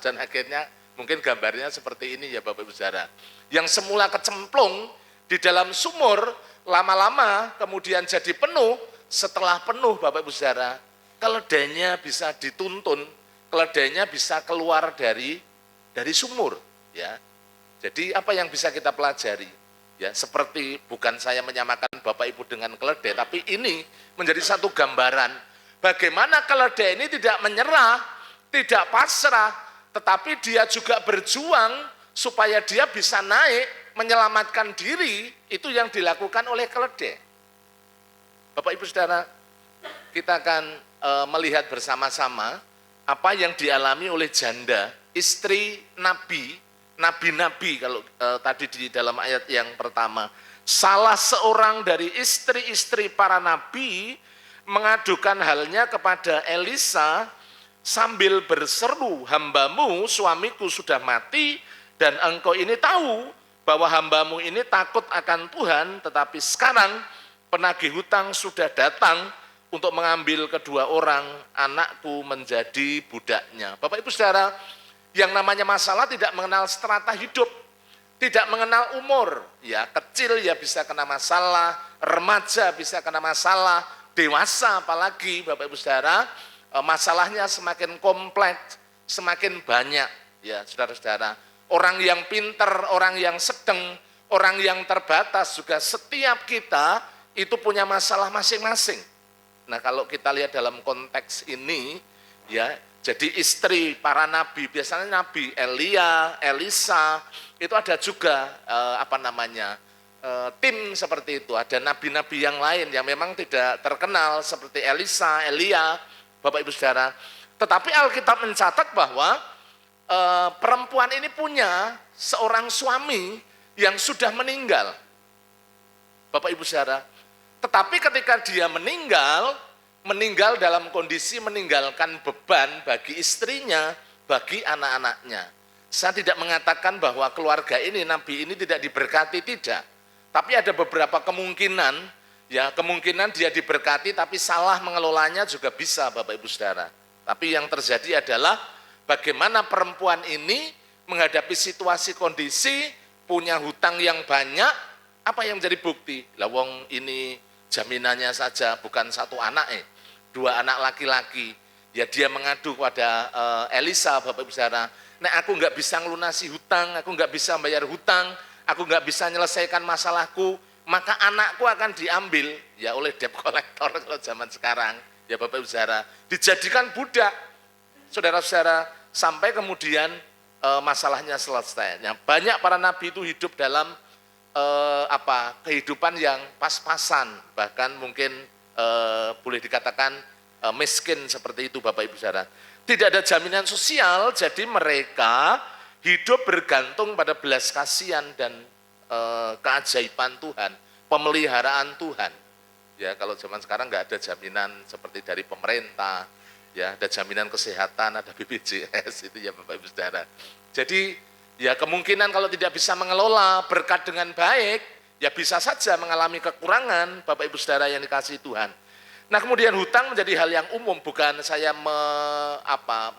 dan akhirnya mungkin gambarnya seperti ini ya Bapak Ibu Saudara. Yang semula kecemplung di dalam sumur, lama-lama kemudian jadi penuh. Setelah penuh Bapak Ibu Saudara, keledainya bisa dituntun, keledainya bisa keluar dari sumur. Ya, jadi apa yang bisa kita pelajari? Ya, seperti bukan saya menyamakan Bapak Ibu dengan keledai, tapi ini menjadi satu gambaran bagaimana keledai ini tidak menyerah, tidak pasrah, tetapi dia juga berjuang supaya dia bisa naik, menyelamatkan diri. Itu yang dilakukan oleh keledai. Bapak Ibu Saudara, kita akan melihat bersama-sama apa yang dialami oleh janda, istri nabi-nabi kalau tadi di dalam ayat yang pertama. Salah seorang dari istri-istri para nabi mengadukan halnya kepada Elisa sambil berseru, hambamu suamiku sudah mati dan engkau ini tahu bahwa hambamu ini takut akan Tuhan, tetapi sekarang penagih hutang sudah datang untuk mengambil kedua orang anakku menjadi budaknya. Bapak Ibu Saudara, yang namanya masalah tidak mengenal strata hidup, tidak mengenal umur. Ya, kecil ya bisa kena masalah, remaja bisa kena masalah, dewasa apalagi Bapak Ibu Saudara, masalahnya semakin kompleks, semakin banyak ya saudara-saudara. Orang yang pinter, orang yang sedang, orang yang terbatas juga setiap kita itu punya masalah masing-masing. Nah, kalau kita lihat dalam konteks ini ya, jadi istri para nabi, biasanya nabi Elia, Elisa, itu ada juga tim seperti itu. Ada nabi-nabi yang lain yang memang tidak terkenal seperti Elisa, Elia, Bapak Ibu Saudara. Tetapi Alkitab mencatat bahwa perempuan ini punya seorang suami yang sudah meninggal. Bapak Ibu Saudara, tetapi ketika dia meninggal dalam kondisi meninggalkan beban bagi istrinya, bagi anak-anaknya. Saya tidak mengatakan bahwa keluarga ini, nabi ini tidak diberkati, tidak. Tapi ada beberapa kemungkinan, ya kemungkinan dia diberkati tapi salah mengelolanya juga bisa Bapak Ibu Saudara. Tapi yang terjadi adalah bagaimana perempuan ini menghadapi situasi kondisi, punya hutang yang banyak, apa yang menjadi bukti? Lawong ini jaminannya saja bukan satu anak, 2 anak laki-laki. Ya dia mengadu pada Elisa, Bapak Ibu Saudara, nah aku nggak bisa ngelunasi hutang, aku nggak bisa bayar hutang, aku nggak bisa menyelesaikan masalahku, maka anakku akan diambil ya oleh debt collector kalau zaman sekarang, ya Bapak Ibu Saudara, dijadikan budak, saudara-saudara, sampai kemudian masalahnya selesai. Nah, banyak para nabi itu hidup dalam kehidupan yang pas-pasan, bahkan mungkin boleh dikatakan miskin seperti itu Bapak Ibu Saudara. Tidak ada jaminan sosial, jadi mereka hidup bergantung pada belas kasihan dan keajaiban Tuhan, pemeliharaan Tuhan. Ya kalau zaman sekarang nggak ada jaminan seperti dari pemerintah, ya ada jaminan kesehatan, ada BPJS itu ya Bapak Ibu Saudara. Jadi ya kemungkinan kalau tidak bisa mengelola berkat dengan baik, ya bisa saja mengalami kekurangan Bapak Ibu Saudara yang dikasihi Tuhan. Nah kemudian hutang menjadi hal yang umum, bukan saya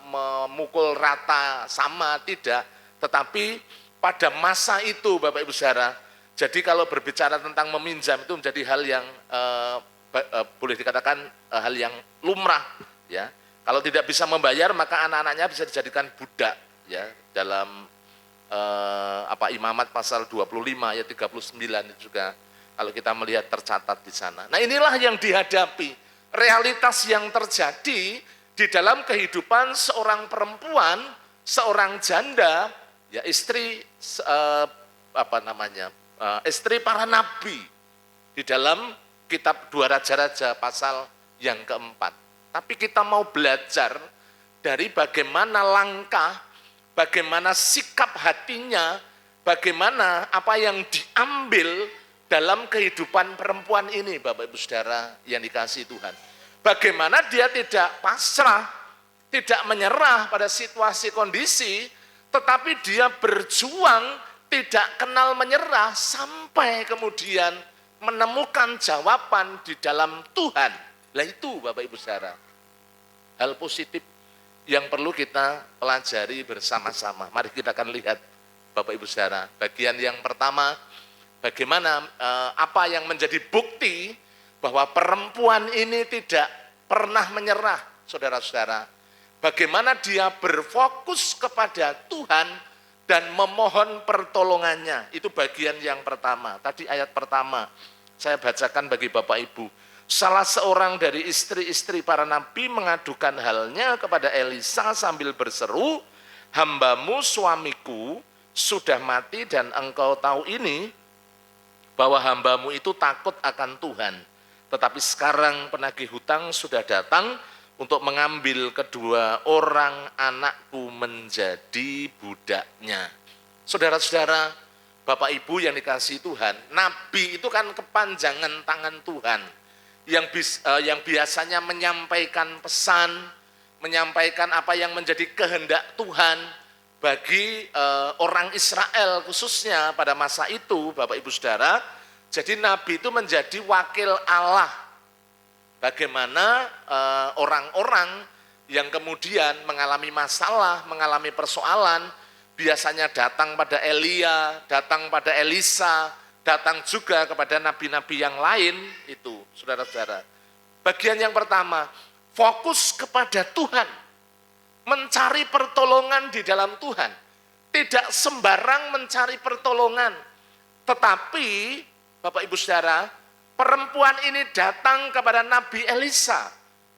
memukul rata sama, tidak. Tetapi pada masa itu Bapak Ibu Saudara, jadi kalau berbicara tentang meminjam itu menjadi hal yang boleh dikatakan hal yang lumrah. Ya, kalau tidak bisa membayar maka anak-anaknya bisa dijadikan budak. Ya, dalam Imamat pasal 25 ayat 39 itu juga kalau kita melihat tercatat di sana. Nah inilah yang dihadapi, realitas yang terjadi di dalam kehidupan seorang perempuan, seorang janda, ya istri istri para nabi di dalam kitab 2 Raja-Raja pasal yang keempat. Tapi kita mau belajar dari bagaimana langkah, bagaimana sikap hatinya, bagaimana apa yang diambil dalam kehidupan perempuan ini, Bapak Ibu Saudara yang dikasihi Tuhan. Bagaimana dia tidak pasrah, tidak menyerah pada situasi kondisi, tetapi dia berjuang, tidak kenal menyerah, sampai kemudian menemukan jawaban di dalam Tuhan. Lah itu Bapak Ibu Saudara, hal positif yang perlu kita pelajari bersama-sama. Mari kita akan lihat Bapak Ibu Saudara, bagian yang pertama, bagaimana apa yang menjadi bukti bahwa perempuan ini tidak pernah menyerah, saudara-saudara. Bagaimana dia berfokus kepada Tuhan dan memohon pertolongannya. Itu bagian yang pertama. Tadi ayat pertama saya bacakan bagi Bapak Ibu. Salah seorang dari istri-istri para nabi mengadukan halnya kepada Elisa sambil berseru, "Hambamu suamiku sudah mati dan engkau tahu ini, bahwa hambamu itu takut akan Tuhan. Tetapi sekarang penagih hutang sudah datang untuk mengambil kedua orang anakku menjadi budaknya." Saudara-saudara, Bapak Ibu yang dikasihi Tuhan, nabi itu kan kepanjangan tangan Tuhan yang biasanya menyampaikan pesan, menyampaikan apa yang menjadi kehendak Tuhan bagi orang Israel khususnya pada masa itu, Bapak Ibu Saudara. Jadi nabi itu menjadi wakil Allah. Bagaimana orang-orang yang kemudian mengalami masalah, mengalami persoalan, biasanya datang pada Elia, datang pada Elisa, datang juga kepada nabi-nabi yang lain itu, saudara-saudara. Bagian yang pertama, fokus kepada Tuhan, mencari pertolongan di dalam Tuhan. Tidak sembarang mencari pertolongan, tetapi Bapak Ibu Saudara, perempuan ini datang kepada Nabi Elisa.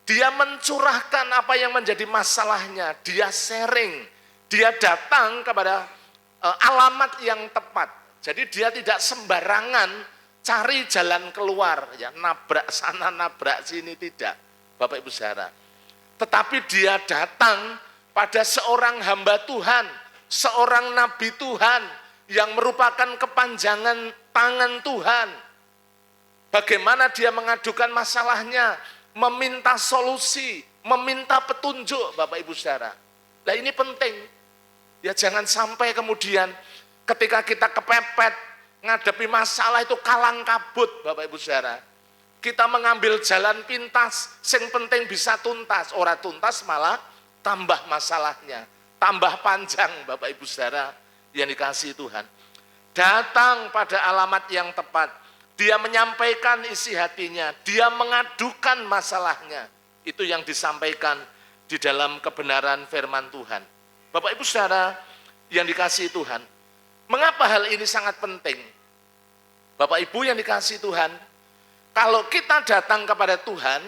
Dia mencurahkan apa yang menjadi masalahnya, dia sharing, dia datang kepada alamat yang tepat. Jadi dia tidak sembarangan cari jalan keluar, ya nabrak sana nabrak sini, tidak, Bapak Ibu Saudara. Tetapi dia datang pada seorang hamba Tuhan, seorang nabi Tuhan yang merupakan kepanjangan tangan Tuhan. Bagaimana dia mengadukan masalahnya, meminta solusi, meminta petunjuk, Bapak Ibu Saudara. Nah ini penting, ya jangan sampai kemudian ketika kita kepepet, ngadepi masalah itu kalang kabut, Bapak Ibu Saudara. Kita mengambil jalan pintas, yang penting bisa tuntas. Ora tuntas malah tambah masalahnya, tambah panjang, Bapak Ibu Saudara yang dikasihi Tuhan. Datang pada alamat yang tepat, dia menyampaikan isi hatinya, dia mengadukan masalahnya. Itu yang disampaikan di dalam kebenaran firman Tuhan. Bapak Ibu Saudara yang dikasihi Tuhan, mengapa hal ini sangat penting? Bapak Ibu yang dikasihi Tuhan, kalau kita datang kepada Tuhan,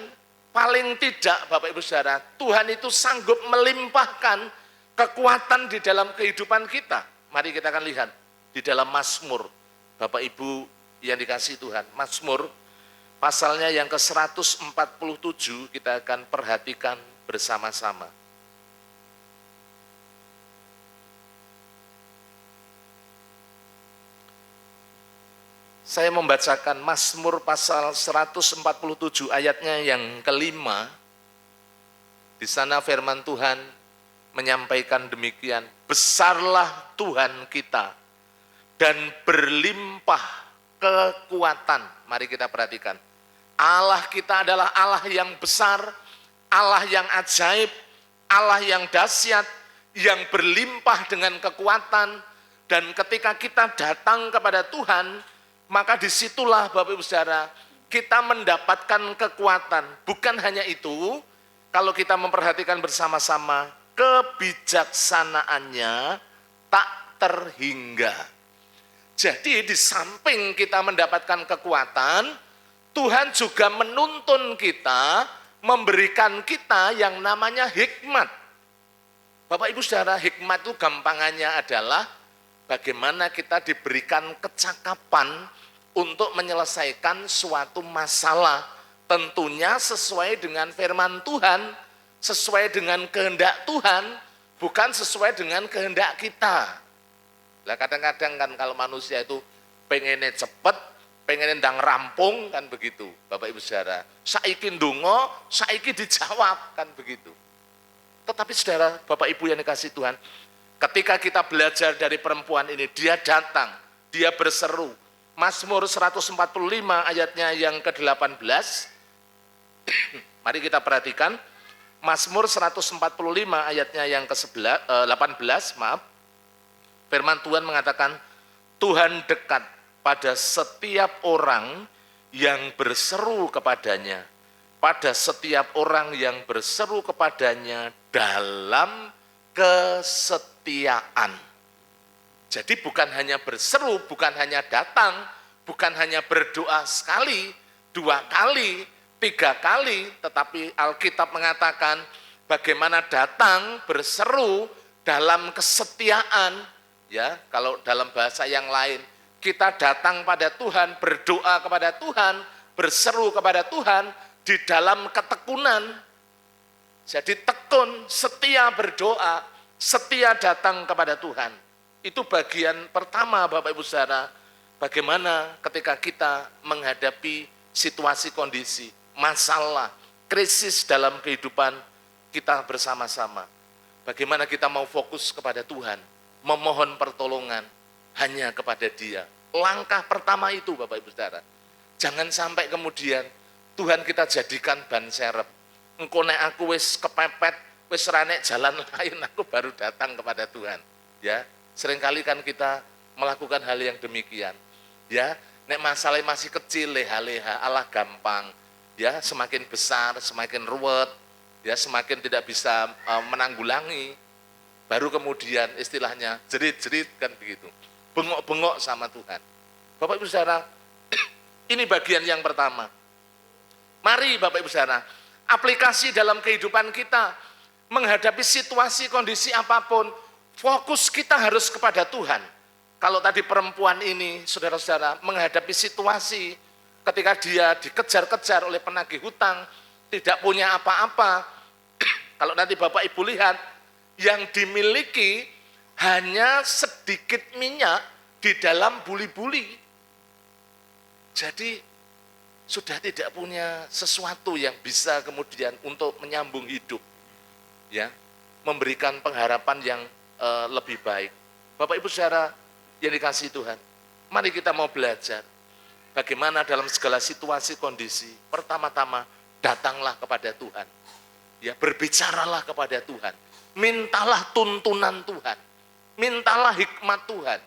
paling tidak Bapak Ibu Saudara, Tuhan itu sanggup melimpahkan kekuatan di dalam kehidupan kita. Mari kita akan lihat di dalam Mazmur, Bapak Ibu yang dikasihi Tuhan. Mazmur pasalnya yang ke-147 kita akan perhatikan bersama-sama. Saya membacakan Mazmur pasal 147 ayatnya yang kelima. Di sana firman Tuhan menyampaikan demikian, besarlah Tuhan kita dan berlimpah kekuatan. Mari kita perhatikan. Allah kita adalah Allah yang besar, Allah yang ajaib, Allah yang dahsyat, yang berlimpah dengan kekuatan. Dan ketika kita datang kepada Tuhan, maka disitulah Bapak Ibu Saudara, kita mendapatkan kekuatan. Bukan hanya itu, kalau kita memperhatikan bersama-sama, kebijaksanaannya tak terhingga. Jadi di samping kita mendapatkan kekuatan, Tuhan juga menuntun kita, memberikan kita yang namanya hikmat. Bapak Ibu Saudara, hikmat itu gampangannya adalah bagaimana kita diberikan kecakapan untuk menyelesaikan suatu masalah, tentunya sesuai dengan firman Tuhan, sesuai dengan kehendak Tuhan, bukan sesuai dengan kehendak kita. Lah kadang-kadang kan kalau manusia itu pengennya cepet, pengennya ndang rampung kan begitu, Bapak Ibu Saudara. Saiki ndonga, saiki dijawab kan begitu. Tetapi Saudara, Bapak Ibu yang dikasihi Tuhan, ketika kita belajar dari perempuan ini, dia datang, dia berseru, Mazmur 145 ayatnya yang ke-18. Mari kita perhatikan. Mazmur 145 ayatnya yang ke-18, maaf. Firman Tuhan mengatakan, Tuhan dekat pada setiap orang yang berseru kepadanya. Pada setiap orang yang berseru kepadanya dalam kesetiaan. Jadi bukan hanya berseru, bukan hanya datang, bukan hanya berdoa sekali, 2 kali, 3 kali, tetapi Alkitab mengatakan bagaimana datang berseru dalam kesetiaan. Ya, kalau dalam bahasa yang lain, kita datang pada Tuhan, berdoa kepada Tuhan, berseru kepada Tuhan di dalam ketekunan. Jadi tekun, setia berdoa, setia datang kepada Tuhan. Itu bagian pertama Bapak Ibu Saudara, bagaimana ketika kita menghadapi situasi kondisi, masalah, krisis dalam kehidupan kita bersama-sama. Bagaimana kita mau fokus kepada Tuhan, memohon pertolongan hanya kepada Dia. Langkah pertama itu Bapak Ibu Saudara. Jangan sampai kemudian Tuhan kita jadikan ban serep. Engko nek aku wis kepepet, wis ranek jalan lain, aku baru datang kepada Tuhan. Ya, seringkali kan kita melakukan hal yang demikian. Ya, nek masalah masih kecil, leha-leha, Allah gampang. Ya, semakin besar, semakin ruwet, ya semakin tidak bisa menanggulangi. Baru kemudian istilahnya jerit-jerit kan begitu. Bengok-bengok sama Tuhan. Bapak Ibu Saudara, ini bagian yang pertama. Mari Bapak Ibu Saudara, aplikasi dalam kehidupan kita, menghadapi situasi, kondisi apapun, fokus kita harus kepada Tuhan. Kalau tadi perempuan ini, saudara-saudara, menghadapi situasi ketika dia dikejar-kejar oleh penagih hutang, tidak punya apa-apa. Kalau nanti Bapak Ibu lihat, yang dimiliki hanya sedikit minyak di dalam buli-buli. Jadi sudah tidak punya sesuatu yang bisa kemudian untuk menyambung hidup, ya, memberikan pengharapan yang lebih baik. Bapak Ibu Saudara yang dikasihi Tuhan, mari kita mau belajar bagaimana dalam segala situasi kondisi. Pertama-tama datanglah kepada Tuhan, ya, berbicaralah kepada Tuhan, mintalah tuntunan Tuhan, mintalah hikmat Tuhan.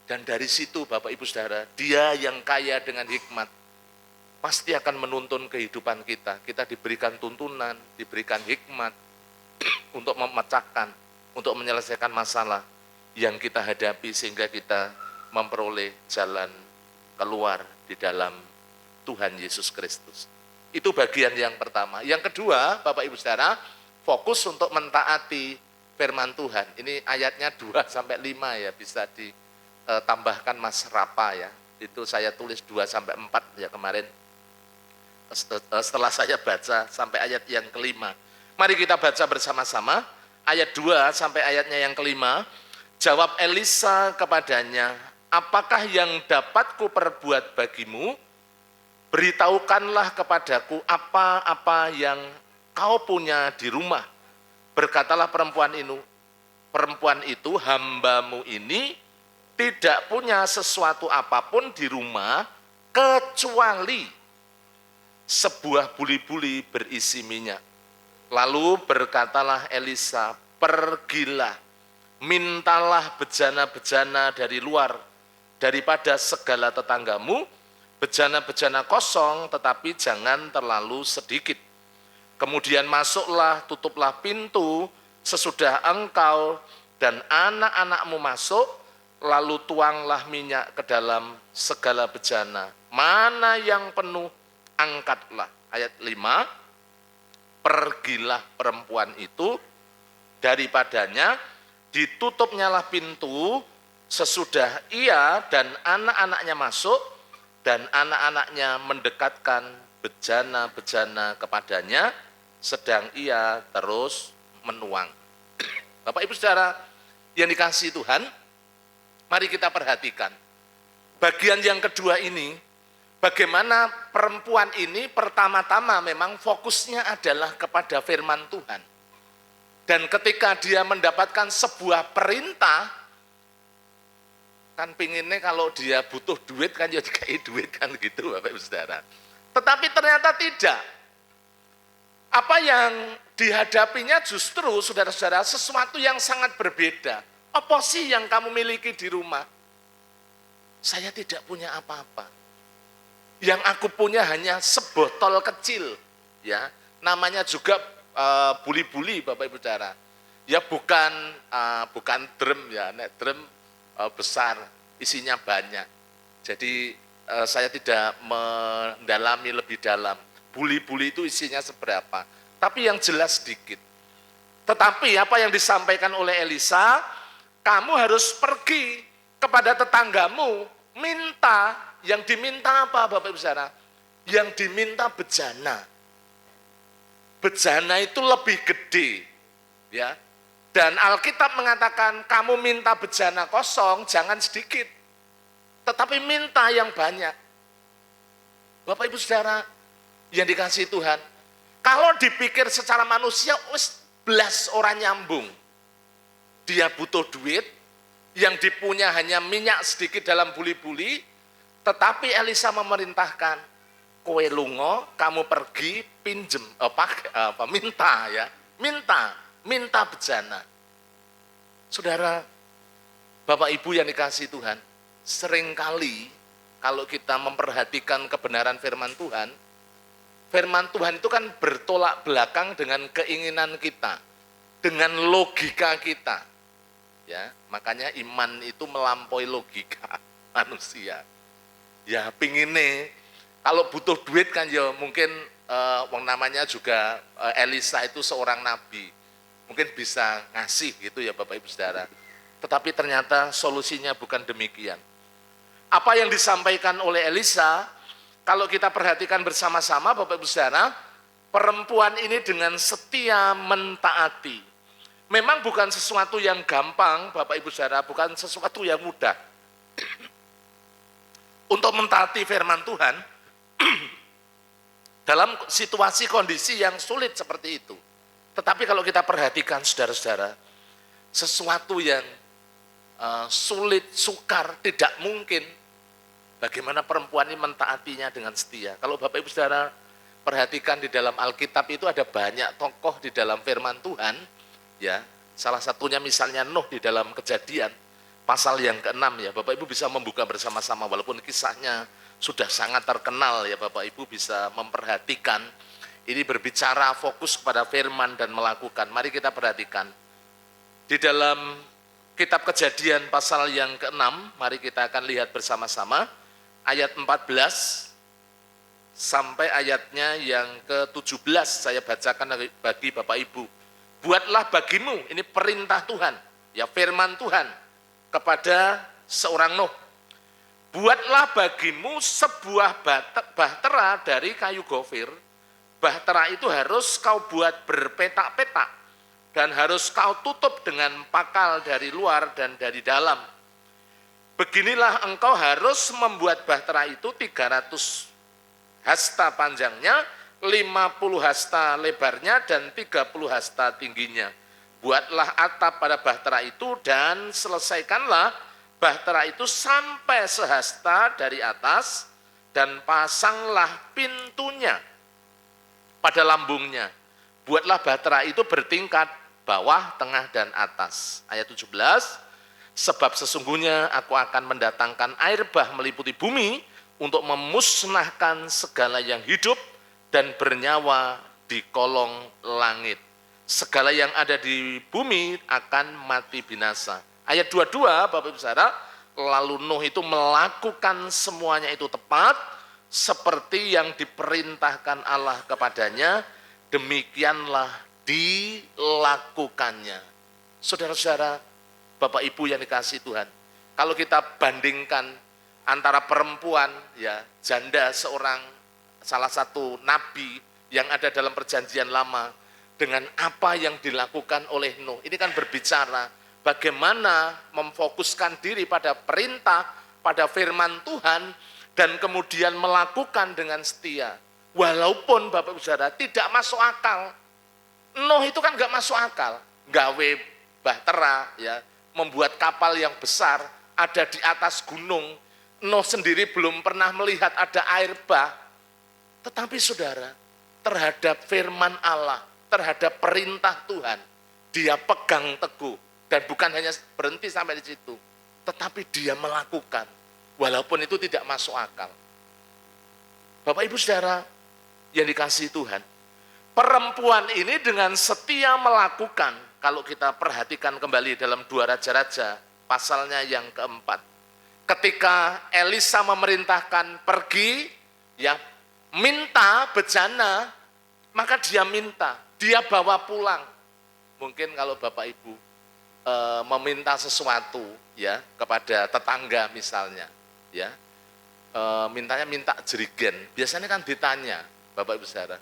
Dan dari situ Bapak Ibu Saudara, Dia yang kaya dengan hikmat pasti akan menuntun kehidupan kita. Kita diberikan tuntunan, diberikan hikmat untuk memecahkan, untuk menyelesaikan masalah yang kita hadapi sehingga kita memperoleh jalan keluar di dalam Tuhan Yesus Kristus. Itu bagian yang pertama. Yang kedua, Bapak Ibu Saudara, fokus untuk mentaati firman Tuhan. Ini ayatnya 2-5 ya, bisa ditambahkan Mas Rapa ya. Itu saya tulis 2-4 ya kemarin. Setelah saya baca sampai ayat yang kelima. Mari kita baca bersama-sama. Ayat 2 sampai ayatnya yang kelima. Jawab Elisa kepadanya, apakah yang dapat kuperbuat bagimu? Beritahukanlah kepadaku apa-apa yang kau punya di rumah. Berkatalah perempuan itu, hambamu ini tidak punya sesuatu apapun di rumah kecuali sebuah buli-buli berisi minyak. Lalu berkatalah Elisa, pergilah, mintalah bejana-bejana dari luar, daripada segala tetanggamu, bejana-bejana kosong, tetapi jangan terlalu sedikit. Kemudian masuklah, tutuplah pintu, sesudah engkau dan anak-anakmu masuk, lalu tuanglah minyak ke dalam segala bejana. Mana yang penuh, angkatlah. Ayat 5, pergilah perempuan itu daripadanya, ditutupnyalah pintu, sesudah ia dan anak-anaknya masuk, dan anak-anaknya mendekatkan bejana-bejana kepadanya, sedang ia terus menuang. Bapak Ibu Saudara yang dikasihi Tuhan, mari kita perhatikan. Bagian yang kedua ini, bagaimana perempuan ini pertama-tama memang fokusnya adalah kepada firman Tuhan. Dan ketika dia mendapatkan sebuah perintah, Kan pinginnya kalau dia butuh duit kan ya dikai duit kan gitu Bapak Ibu Saudara. Tetapi ternyata tidak. Apa yang dihadapinya justru saudara-saudara sesuatu yang sangat berbeda. Apa sih yang kamu miliki di rumah? Saya tidak punya apa-apa. Yang aku punya hanya sebotol kecil, ya. Namanya juga buli-buli Bapak Ibu Saudara. Ya bukan drum ya, nek drum besar, isinya banyak. Jadi saya tidak mendalami lebih dalam. Buli-buli itu isinya seberapa, tapi yang jelas sedikit. Tetapi apa yang disampaikan oleh Elisa, kamu harus pergi kepada tetanggamu, minta. Yang diminta apa Bapak Ibu Saudara? Yang diminta bejana. Bejana itu lebih gede, ya. Dan Alkitab mengatakan kamu minta bejana kosong, jangan sedikit. Tetapi minta yang banyak. Bapak Ibu Saudara yang dikasihi Tuhan, kalau dipikir secara manusia, belas orang nyambung. Dia butuh duit, yang dipunya hanya minyak sedikit dalam buli-buli, tetapi Elisa memerintahkan, kowe lungo, kamu pergi pinjem, minta ya, minta bejana. Saudara, Bapak Ibu yang dikasihi Tuhan, seringkali kalau kita memperhatikan kebenaran firman Tuhan itu kan bertolak belakang dengan keinginan kita, dengan logika kita. Ya, makanya iman itu melampaui logika manusia. Ya, pinginnya kalau butuh duit kan ya mungkin namanya juga Elisa itu seorang nabi. Mungkin bisa ngasih gitu ya Bapak Ibu Saudara. Tetapi ternyata solusinya bukan demikian. Apa yang disampaikan oleh Elisa, kalau kita perhatikan bersama-sama Bapak Ibu Saudara, perempuan ini dengan setia mentaati. Memang bukan sesuatu yang gampang Bapak Ibu Saudara, bukan sesuatu yang mudah. Untuk mentaati firman Tuhan, dalam situasi kondisi yang sulit seperti itu. Tetapi kalau kita perhatikan saudara-saudara, sesuatu yang sulit, sukar, tidak mungkin. Bagaimana perempuan ini mentaatinya dengan setia. Kalau Bapak Ibu Saudara perhatikan di dalam Alkitab itu ada banyak tokoh di dalam firman Tuhan. Ya, salah satunya misalnya Nuh di dalam Kejadian pasal yang ke-6 ya. Bapak Ibu bisa membuka bersama-sama walaupun kisahnya sudah sangat terkenal ya. Bapak Ibu bisa memperhatikan. Ini berbicara fokus kepada firman dan melakukan. Mari kita perhatikan. Di dalam kitab Kejadian pasal yang ke-6, mari kita akan lihat bersama-sama ayat 14 sampai ayatnya yang ke-17 saya bacakan bagi Bapak Ibu. Buatlah bagimu, ini perintah Tuhan, ya firman Tuhan kepada seorang Nuh. Buatlah bagimu sebuah bahtera dari kayu gofir. Bahtera itu harus kau buat berpetak-petak dan harus kau tutup dengan pakal dari luar dan dari dalam. Beginilah engkau harus membuat bahtera itu 300 hasta panjangnya, 50 hasta lebarnya, dan 30 hasta tingginya. Buatlah atap pada bahtera itu dan selesaikanlah bahtera itu sampai sehasta dari atas dan pasanglah pintunya pada lambungnya. Buatlah bahtera itu bertingkat, bawah, tengah, dan atas. Ayat 17, sebab sesungguhnya aku akan mendatangkan air bah meliputi bumi untuk memusnahkan segala yang hidup dan bernyawa di kolong langit. Segala yang ada di bumi akan mati binasa. Ayat 22, Bapak Ibu Saudara, lalu Nuh itu melakukan semuanya itu tepat, seperti yang diperintahkan Allah kepadanya, demikianlah dilakukannya. Saudara-saudara, Bapak Ibu yang dikasihi Tuhan, kalau kita bandingkan antara perempuan, ya janda seorang salah satu nabi yang ada dalam perjanjian lama dengan apa yang dilakukan oleh Nuh, ini kan berbicara bagaimana memfokuskan diri pada perintah, pada firman Tuhan, dan kemudian melakukan dengan setia. Walaupun Bapak Ibu Saudara tidak masuk akal. Nuh itu kan gak masuk akal. Gawe bahtera, ya, membuat kapal yang besar, ada di atas gunung, Nuh sendiri belum pernah melihat ada air bah. Tetapi saudara, terhadap firman Allah, terhadap perintah Tuhan, dia pegang teguh. Dan bukan hanya berhenti sampai di situ, tetapi dia melakukan, walaupun itu tidak masuk akal. Bapak Ibu Saudara yang dikasihi Tuhan, perempuan ini dengan setia melakukan, kalau kita perhatikan kembali dalam 2 Raja-Raja, pasalnya yang keempat. Ketika Elisa memerintahkan pergi, ya minta bejana, maka dia minta, dia bawa pulang. Mungkin kalau Bapak Ibu meminta sesuatu ya kepada tetangga misalnya, ya minta jerigen, biasanya kan ditanya, Bapak Ibu Saudara,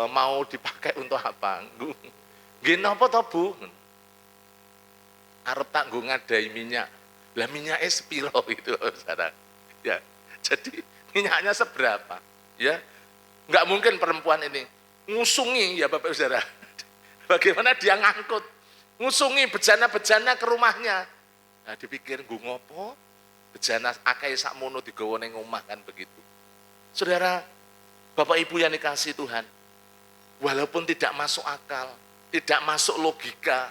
mau dipakai untuk apa? Nggih napa to, Bu? Arep tak nggo ngadai minyak. Lah minyaknya sepiro gitu, Saudara. Ya. Jadi minyaknya seberapa? Ya. Enggak mungkin perempuan ini ngusungi ya Bapak Ibu Saudara. Bagaimana dia ngangkut? Ngusungi bejana-bejana ke rumahnya. Nah, dipikir nggo ngopo? Bejana akeh sakmono digawa ning omah kan begitu. Saudara, Bapak Ibu yang dikasihi Tuhan, walaupun tidak masuk akal, tidak masuk logika,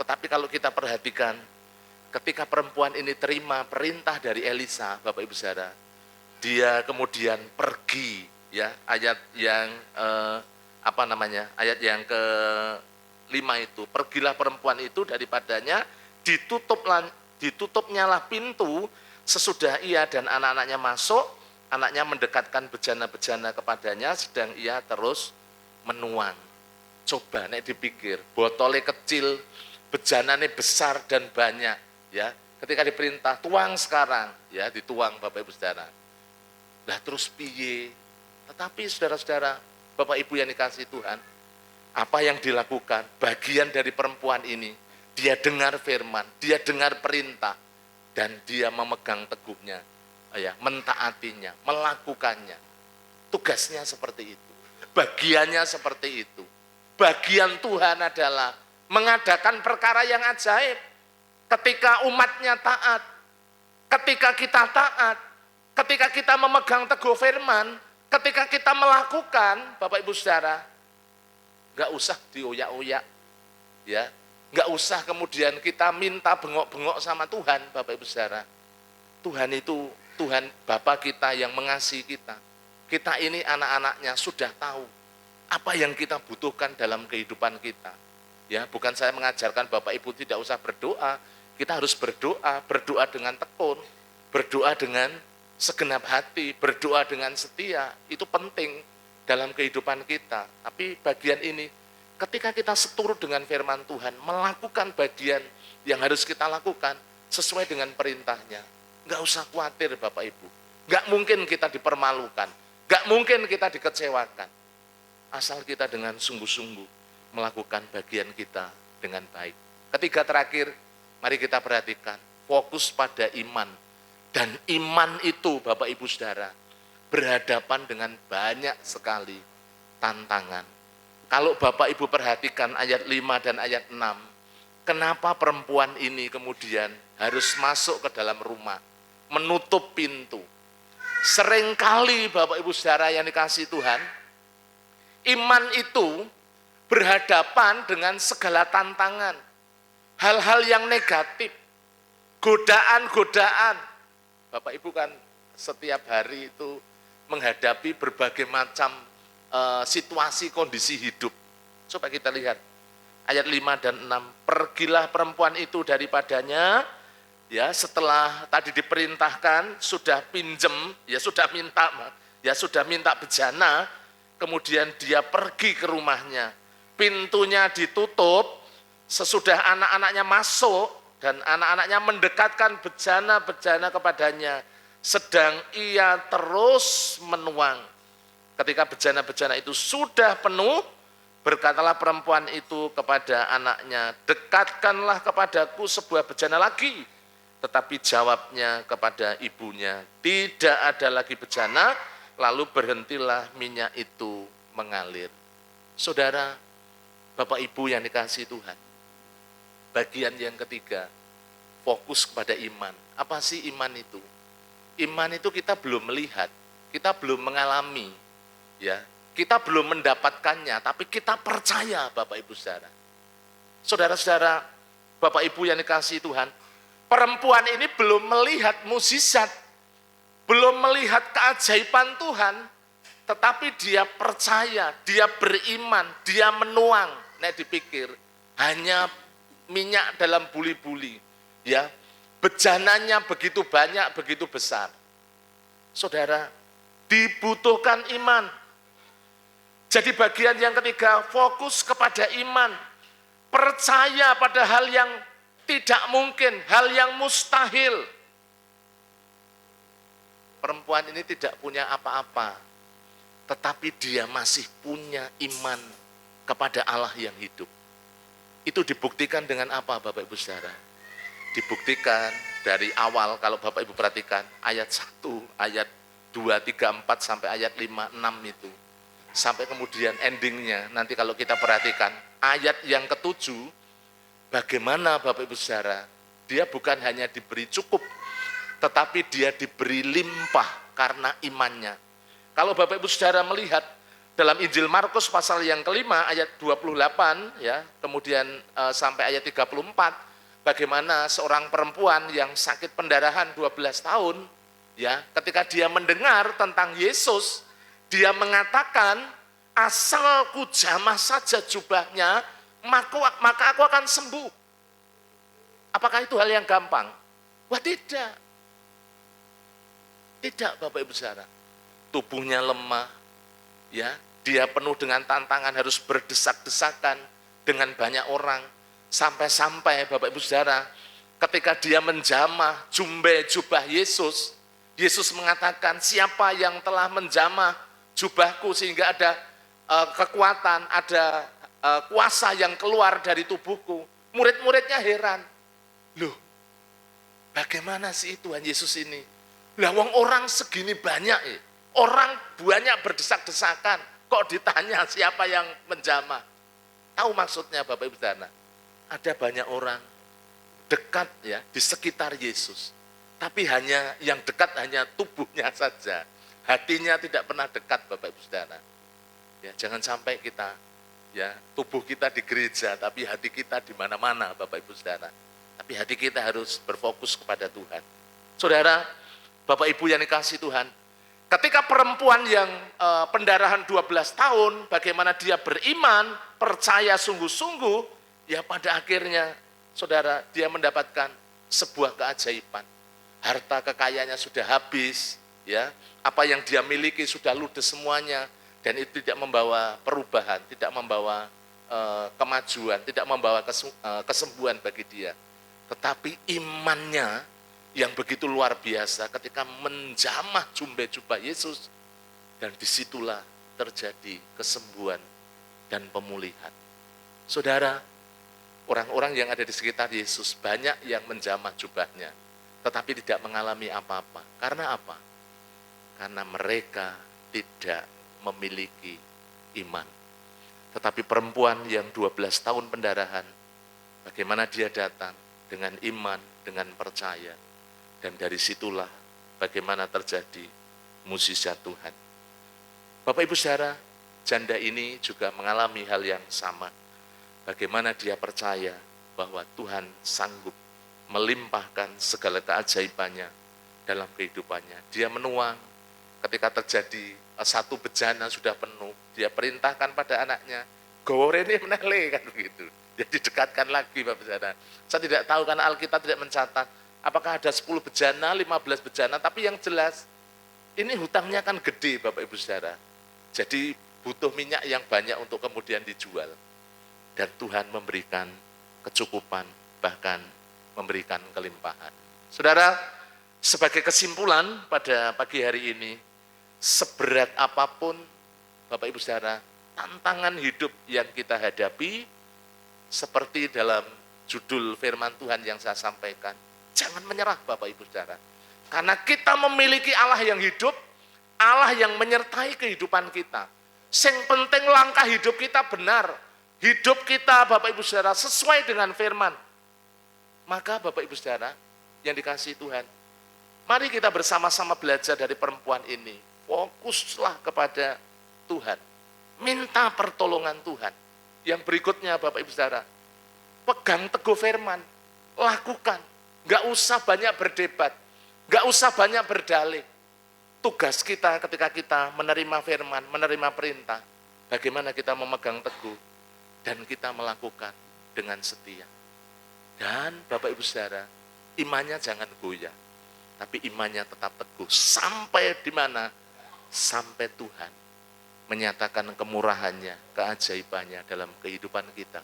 tetapi kalau kita perhatikan, ketika perempuan ini terima perintah dari Elisa, Bapak Ibu Saudara, dia kemudian pergi, ya ayat yang ayat yang ke-5 itu, pergilah perempuan itu daripadanya, ditutupnyalah pintu sesudah ia dan anak-anaknya masuk, anaknya mendekatkan bejana-bejana kepadanya, sedang ia terus menuang. Coba nek dipikir, botolnya kecil, bejananya besar dan banyak, ya. Ketika diperintah tuang sekarang, ya dituang Bapak Ibu Saudara. Lah terus piye? Tetapi saudara-saudara, Bapak Ibu yang dikasihi Tuhan, apa yang dilakukan bagian dari perempuan ini, dia dengar firman, dia dengar perintah, dan dia memegang teguhnya, ya, mentaatinya, melakukannya. Tugasnya seperti itu, bagiannya seperti itu. Bagian Tuhan adalah mengadakan perkara yang ajaib. Ketika umatnya taat, ketika kita taat, ketika kita memegang teguh firman, ketika kita melakukan, Bapak Ibu Saudara, nggak usah dioyak-oyak, ya, nggak usah kemudian kita minta bengok-bengok sama Tuhan, Bapak Ibu Saudara. Tuhan itu Tuhan Bapa kita yang mengasihi kita. Kita ini anak-anaknya sudah tahu apa yang kita butuhkan dalam kehidupan kita. Ya, bukan saya mengajarkan Bapak Ibu tidak usah berdoa. Kita harus berdoa, berdoa dengan tekun, berdoa dengan segenap hati, berdoa dengan setia. Itu penting dalam kehidupan kita. Tapi bagian ini, ketika kita seturut dengan firman Tuhan, melakukan bagian yang harus kita lakukan sesuai dengan perintahnya. Nggak usah khawatir Bapak Ibu. Nggak mungkin kita dipermalukan. Nggak mungkin kita dikecewakan. Asal kita dengan sungguh-sungguh melakukan bagian kita dengan baik. Ketiga terakhir, mari kita perhatikan, fokus pada iman. Dan iman itu Bapak Ibu Saudara, berhadapan dengan banyak sekali tantangan. Kalau Bapak Ibu perhatikan ayat 5 dan ayat 6, kenapa perempuan ini kemudian harus masuk ke dalam rumah, menutup pintu. Seringkali Bapak Ibu Saudara yang dikasihi Tuhan, iman itu berhadapan dengan segala tantangan, hal-hal yang negatif, godaan-godaan. Bapak Ibu kan setiap hari itu menghadapi berbagai macam situasi kondisi hidup. Coba kita lihat ayat 5 dan 6. Pergilah perempuan itu daripadanya, ya setelah tadi diperintahkan, sudah pinjem, ya sudah minta bejana, kemudian dia pergi ke rumahnya. Pintunya ditutup, sesudah anak-anaknya masuk, dan anak-anaknya mendekatkan bejana-bejana kepadanya, sedang ia terus menuang. Ketika bejana-bejana itu sudah penuh, berkatalah perempuan itu kepada anaknya, dekatkanlah kepadaku sebuah bejana lagi. Tetapi jawabnya kepada ibunya, tidak ada lagi bejana, lalu berhentilah minyak itu mengalir. Saudara, Bapak Ibu yang dikasihi Tuhan, bagian yang ketiga, fokus kepada iman. Apa sih iman itu? Iman itu kita belum melihat, kita belum mengalami, ya, kita belum mendapatkannya, tapi kita percaya, Bapak Ibu Saudara. Saudara-saudara, Bapak Ibu yang dikasihi Tuhan, perempuan ini belum melihat mukjizat, belum melihat keajaiban Tuhan, tetapi dia percaya, dia beriman, dia menuang. Nek dipikir, hanya minyak dalam buli-buli, ya, bejananya begitu banyak, begitu besar. Saudara, dibutuhkan iman. Jadi bagian yang ketiga, fokus kepada iman. Percaya pada hal yang tidak mungkin, hal yang mustahil. Perempuan ini tidak punya apa-apa, tetapi dia masih punya iman kepada Allah yang hidup. Itu dibuktikan dengan apa, Bapak Ibu Saudara? Dibuktikan dari awal, kalau Bapak Ibu perhatikan, ayat 1, ayat 2, 3, 4, sampai ayat 5, 6 itu. Sampai kemudian endingnya, nanti kalau kita perhatikan, ayat yang ke-7, bagaimana Bapak Ibu Saudara, dia bukan hanya diberi cukup, tetapi dia diberi limpah karena imannya. Kalau Bapak Ibu Saudara melihat, dalam Injil Markus pasal yang kelima, ayat 28, ya, kemudian sampai ayat 34, bagaimana seorang perempuan yang sakit pendarahan 12 tahun, ya, ketika dia mendengar tentang Yesus, dia mengatakan, asal ku jamah saja jubahnya, maka aku akan sembuh. Apakah itu hal yang gampang? Wah, tidak. Tidak, Bapak Ibu Saudara. Tubuhnya lemah, ya, dia penuh dengan tantangan, harus berdesak-desakan dengan banyak orang. Sampai-sampai Bapak Ibu Saudara, ketika dia menjamah jubah Yesus, Yesus mengatakan, siapa yang telah menjamah jubahku sehingga ada kekuatan, ada kuasa yang keluar dari tubuhku. Murid-muridnya heran. Loh, bagaimana sih Tuhan Yesus ini? Lah wong orang segini banyak, orang banyak berdesak-desakan, kok ditanya siapa yang menjamah? Tahu maksudnya Bapak Ibu Saudara? Ada banyak orang dekat, ya, di sekitar Yesus, tapi hanya yang dekat hanya tubuhnya saja, hatinya tidak pernah dekat, Bapak Ibu Saudara. Ya, jangan sampai kita, ya, tubuh kita di gereja, tapi hati kita di mana-mana, Bapak Ibu Saudara. Tapi hati kita harus berfokus kepada Tuhan. Saudara, Bapak Ibu yang dikasihi Tuhan, ketika perempuan yang pendarahan 12 tahun, bagaimana dia beriman, percaya sungguh-sungguh, ya pada akhirnya, saudara, dia mendapatkan sebuah keajaiban. Harta kekayaannya sudah habis, ya, apa yang dia miliki sudah ludes semuanya, dan itu tidak membawa perubahan, tidak membawa kemajuan, tidak membawa kesembuhan bagi dia. Tetapi imannya yang begitu luar biasa ketika menjamah jubah Yesus, dan disitulah terjadi kesembuhan dan pemulihan. Saudara, orang-orang yang ada di sekitar Yesus banyak yang menjamah jubahnya, tetapi tidak mengalami apa-apa. Karena apa? Karena mereka tidak memiliki iman. Tetapi perempuan yang 12 tahun pendarahan, bagaimana dia datang dengan iman, dengan percaya. Dan dari situlah bagaimana terjadi mukjizat Tuhan. Bapak Ibu Saudara, janda ini juga mengalami hal yang sama. Bagaimana dia percaya bahwa Tuhan sanggup melimpahkan segala keajaibannya dalam kehidupannya. Dia menuang ketika terjadi satu bejana sudah penuh, dia perintahkan pada anaknya, gorene menele, kan begitu. Dia didekatkan lagi, Bapak Saudara. Saya tidak tahu karena Alkitab tidak mencatat apakah ada 10 bejana, 15 bejana, tapi yang jelas ini hutangnya kan gede, Bapak Ibu Saudara. Jadi butuh minyak yang banyak untuk kemudian dijual. Dan Tuhan memberikan kecukupan, bahkan memberikan kelimpahan. Saudara, sebagai kesimpulan pada pagi hari ini, seberat apapun, Bapak Ibu Saudara, tantangan hidup yang kita hadapi, seperti dalam judul firman Tuhan yang saya sampaikan, jangan menyerah, Bapak Ibu Saudara. Karena kita memiliki Allah yang hidup, Allah yang menyertai kehidupan kita. Yang penting langkah hidup kita benar. Hidup kita, Bapak Ibu Saudara, sesuai dengan firman. Maka Bapak Ibu Saudara yang dikasihi Tuhan, mari kita bersama-sama belajar dari perempuan ini. Fokuslah kepada Tuhan. Minta pertolongan Tuhan. Yang berikutnya Bapak Ibu Saudara, pegang teguh firman. Lakukan. Gak usah banyak berdebat. Gak usah banyak berdalih. Tugas kita ketika kita menerima firman, menerima perintah, bagaimana kita memegang teguh dan kita melakukan dengan setia. Dan Bapak Ibu Saudara, imannya jangan goyah, tapi imannya tetap teguh. Sampai di mana? Sampai Tuhan menyatakan kemurahannya, keajaibannya dalam kehidupan kita,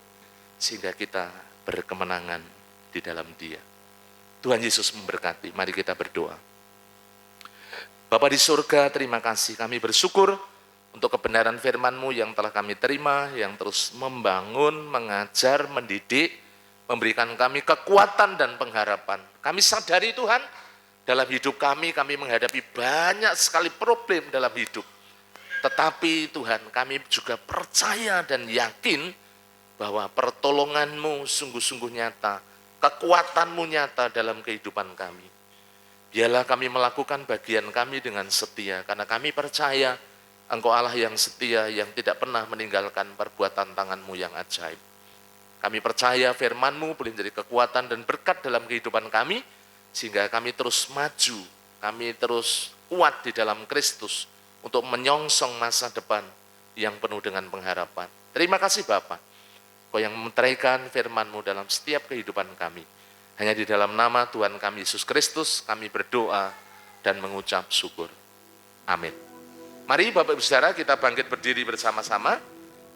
sehingga kita berkemenangan di dalam Dia. Tuhan Yesus memberkati. Mari kita berdoa. Bapa di surga, terima kasih, kami bersyukur untuk kebenaran firman-Mu yang telah kami terima, yang terus membangun, mengajar, mendidik, memberikan kami kekuatan dan pengharapan. Kami sadari Tuhan, dalam hidup kami menghadapi banyak sekali problem dalam hidup. Tetapi Tuhan, kami juga percaya dan yakin bahwa pertolongan-Mu sungguh-sungguh nyata, kekuatan-Mu nyata dalam kehidupan kami. Biarlah kami melakukan bagian kami dengan setia, karena kami percaya Engkau Allah yang setia, yang tidak pernah meninggalkan perbuatan tangan-Mu yang ajaib. Kami percaya firman-Mu boleh menjadi kekuatan dan berkat dalam kehidupan kami, sehingga kami terus maju, kami terus kuat di dalam Kristus, untuk menyongsong masa depan yang penuh dengan pengharapan. Terima kasih Bapa, Kau yang memeteraikan firman-Mu dalam setiap kehidupan kami. Hanya di dalam nama Tuhan kami Yesus Kristus kami berdoa dan mengucap syukur. Amin. Mari Bapak Ibu Saudara, kita bangkit berdiri bersama-sama.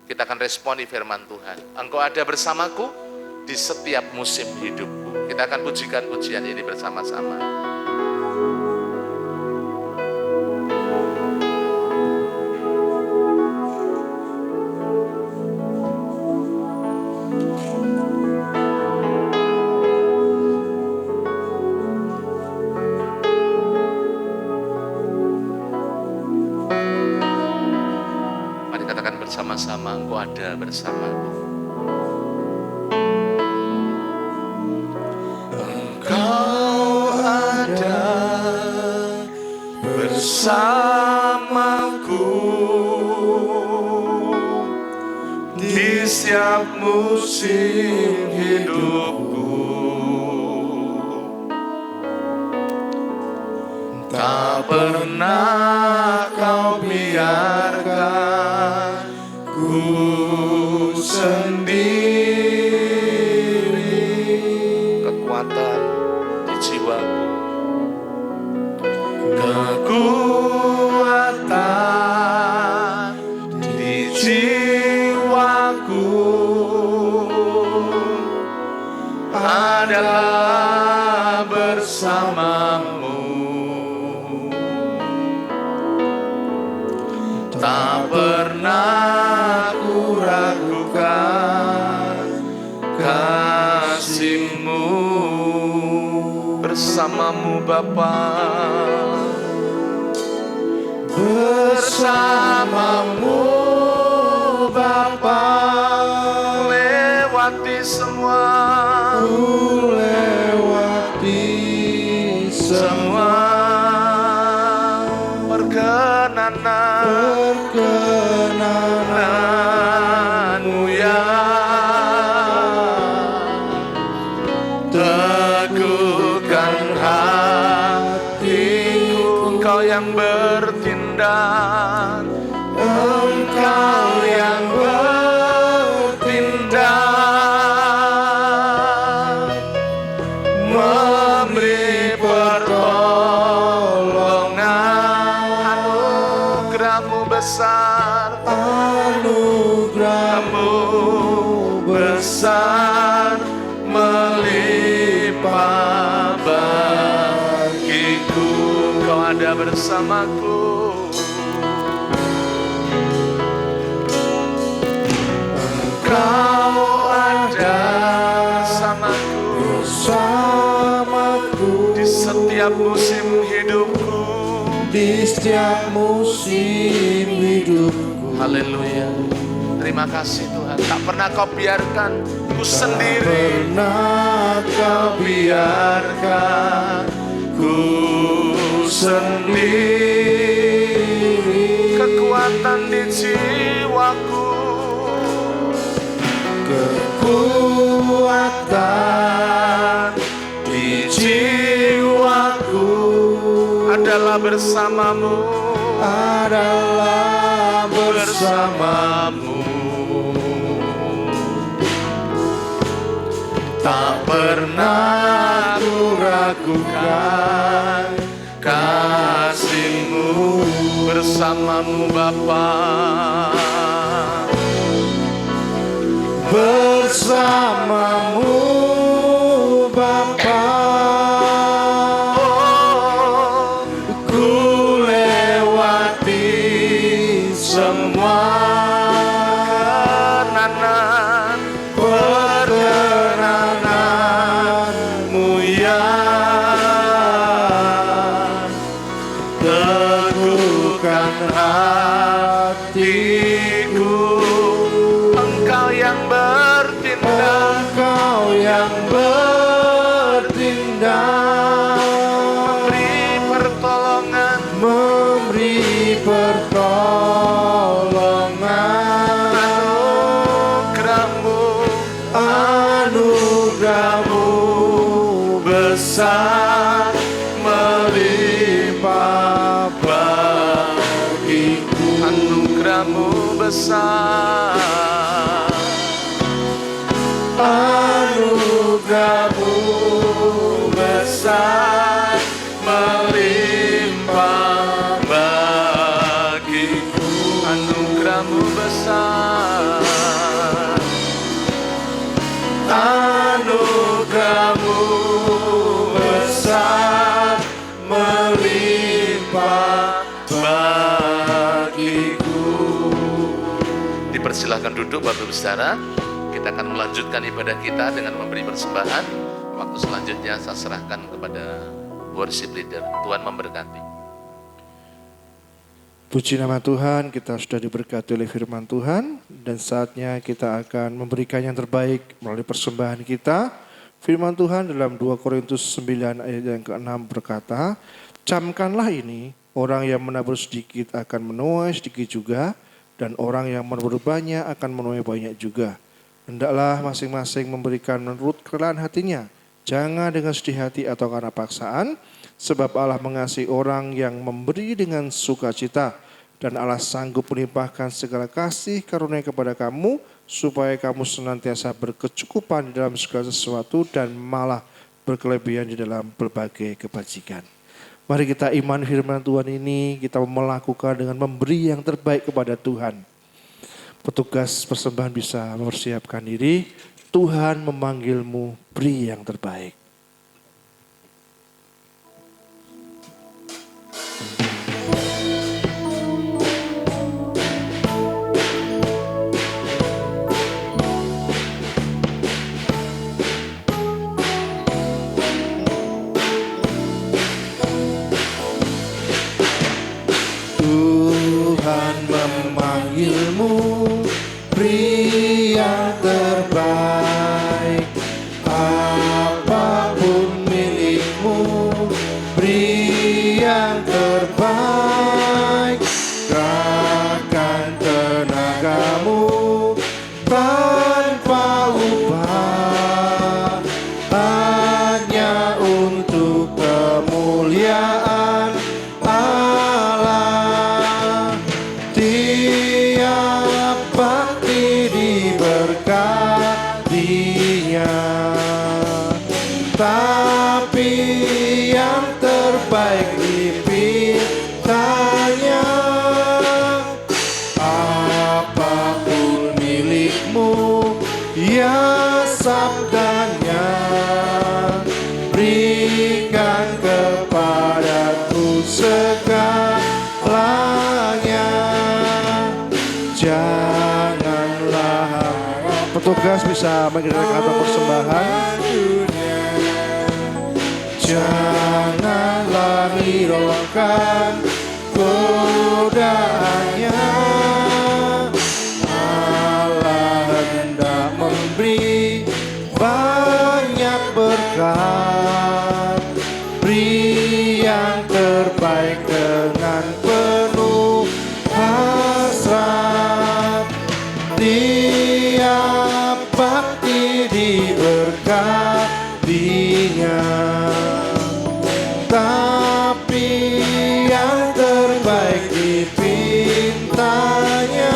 Kita akan responi firman Tuhan. Engkau ada bersamaku di setiap musim hidupku. Kita akan pujikan pujian ini bersama-sama. Sama-sama, Engkau ada bersamaku. Engkau ada bersamaku di setiap musim hidupku. Tak pernah Kau biarkan ku sendiri. Kekuatan di jiwaku, kekuatan di jiwaku adalah bersamamu. Tak pernah ku ragukan kasih-Mu. Bersamamu Bapa, bersamamu Bapa, lewati semua, lewati semua perkenanan-Mu yang teguhkan hatiku. Engkau yang bertindak, Engkau yang bertindak, memberi pertolongan. Anugerah-Mu besar, anugerah-Mu besar, melimpah bagiku. Kau ada bersamaku. Kau ada bersamaku di setiap musim hidupku, Di setiap musim hidupku. Haleluya. Terima kasih Tuhan. Tuhan. Tak pernah kau biarkan ku sendiri. Pernah kau biarkan ku sendiri. Kekuatan di jiwaku, kekuatan di jiwaku adalah bersamamu, adalah bersamamu. Tak pernah ku ragukan kasih-Mu, bersamamu Bapa. bersamamu Bapa. Oh, Ku lewati semua kenanan perkenananmu yang teguhkan hatiku. Engkau yang bertindak, Engkau yang bertindak, beri pertolongan, memberi pertolongan. Anugerah-Mu besar melimpah bagiku. anugerah-Mu besar. Anugerah-Mu besar melimpah bagiku. Anugerah-Mu besar. Anugerah-Mu besar melimpah bagiku. Dipersilahkan duduk Bapak Ibu Saudara. Kita akan melanjutkan ibadah kita dengan memberi persembahan. Waktu selanjutnya saya serahkan kepada worship leader. Tuhan memberkati. Puji nama Tuhan, kita sudah diberkati oleh firman Tuhan dan saatnya kita akan memberikan yang terbaik melalui persembahan kita. Firman Tuhan dalam 2 Korintus 9 ayat yang ke-6 berkata, camkanlah ini, orang yang menabur sedikit akan menuai sedikit juga, dan orang yang menabur banyak akan menuai banyak juga. Hendaklah masing-masing memberikan menurut kerelaan hatinya, jangan dengan sedih hati atau karena paksaan, sebab Allah mengasihi orang yang memberi dengan sukacita, dan Allah sanggup melimpahkan segala kasih karunia kepada kamu, supaya kamu senantiasa berkecukupan di dalam segala sesuatu dan malah berkelebihan di dalam berbagai kebajikan. Mari kita iman firman Tuhan ini, kita melakukan dengan memberi yang terbaik kepada Tuhan. Petugas persembahan bisa mempersiapkan diri, Tuhan memanggilmu, beri yang terbaik. Tuhan memanggilmu, beri yang terbaik. Apapun milikmu, beri yang terbaik. Kerahkan tenagamu tanpa upah, hanya untuk kemuliaan Allah. Tiap bakti diberkatinya, tapi yang terbaik dipintanya. Apapun milikmu, ya sabdanya, berikan kepadaku segalanya. Janganlah, petugas bisa mengirimkan kantong persembahan. Janganlah hiraukan godaannya. Allah yang terbaik dengan penuh hasrat. Tiap bakti diberkatinya, tapi yang terbaik dipintanya.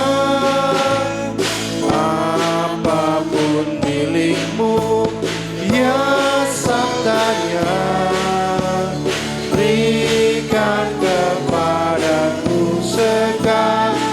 Apapun milikmu, ya sabdanya, berikan kepadaku segalanya.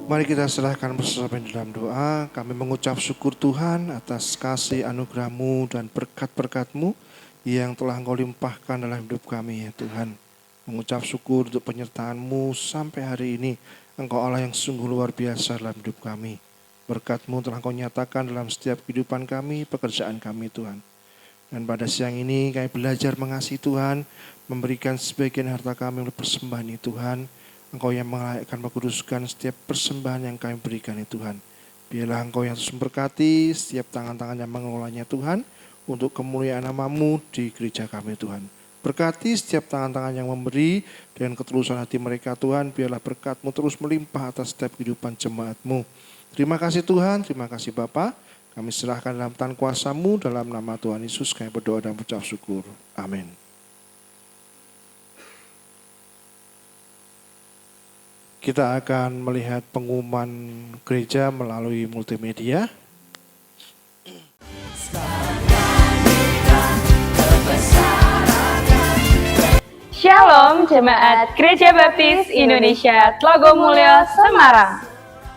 Mari kita serahkan bersama dalam doa. Kami mengucap syukur Tuhan atas kasih anugerah-Mu dan berkat-berkat-Mu yang telah Engkau limpahkan dalam hidup kami ya Tuhan. Mengucap syukur untuk penyertaan-Mu sampai hari ini. Engkau Allah yang sungguh luar biasa dalam hidup kami. Berkat-Mu telah Engkau nyatakan dalam setiap kehidupan kami, pekerjaan kami Tuhan. Dan pada siang ini kami belajar mengasihi Tuhan, memberikan sebagian harta kami oleh persembahan ini Tuhan. Engkau yang melayakkan mengkuduskan setiap persembahan yang kami berikan ya Tuhan. Biarlah Engkau yang terus memberkati setiap tangan-tangan yang mengelolanya Tuhan, untuk kemuliaan nama-Mu di gereja kami Tuhan. Berkati setiap tangan-tangan yang memberi dengan ketulusan hati mereka Tuhan. Biarlah berkat-Mu terus melimpah atas setiap kehidupan jemaat-Mu. Terima kasih Tuhan, terima kasih Bapa. Kami serahkan dalam tangan kuasa-Mu, dalam nama Tuhan Yesus kami berdoa dan mengucap syukur. Amin. Kita akan melihat pengumuman gereja melalui multimedia. Shalom Jemaat Gereja Baptis Indonesia Tlogomulyo Semarang.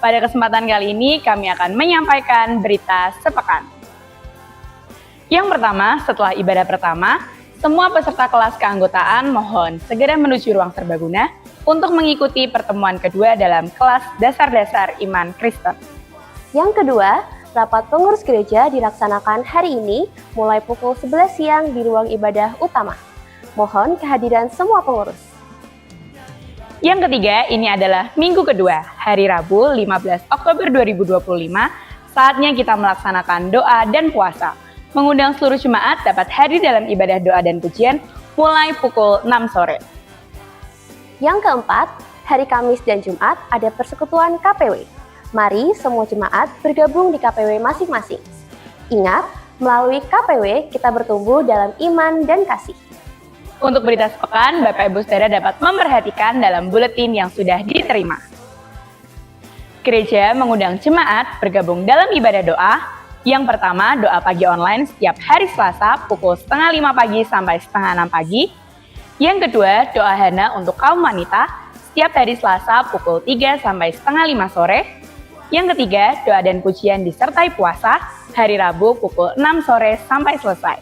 Pada kesempatan kali ini kami akan menyampaikan berita sepekan. Yang pertama, setelah ibadah pertama, semua peserta kelas keanggotaan mohon segera menuju ruang serbaguna untuk mengikuti pertemuan kedua dalam kelas dasar-dasar iman Kristen. Yang kedua, rapat pengurus gereja dilaksanakan hari ini mulai pukul 11 siang di ruang ibadah utama. Mohon kehadiran semua pengurus. Yang ketiga, ini adalah minggu kedua, hari Rabu 15 Oktober 2025, saatnya kita melaksanakan doa dan puasa. Mengundang seluruh jemaat dapat hadir dalam ibadah doa dan pujian mulai pukul 6 sore. Yang keempat, hari Kamis dan Jumat ada persekutuan KPW. Mari semua jemaat bergabung di KPW masing-masing. Ingat, melalui KPW kita bertumbuh dalam iman dan kasih. Untuk berita sepekan, Bapak Ibu Saudara dapat memperhatikan dalam buletin yang sudah diterima. Gereja mengundang jemaat bergabung dalam ibadah doa. Yang pertama, doa pagi online setiap hari Selasa pukul 4:30 pagi sampai 5:30 pagi. Yang kedua, doa hana untuk kaum wanita setiap hari Selasa pukul 3 sampai 4:30 sore. Yang ketiga, doa dan pujian disertai puasa hari Rabu pukul 6 sore sampai selesai.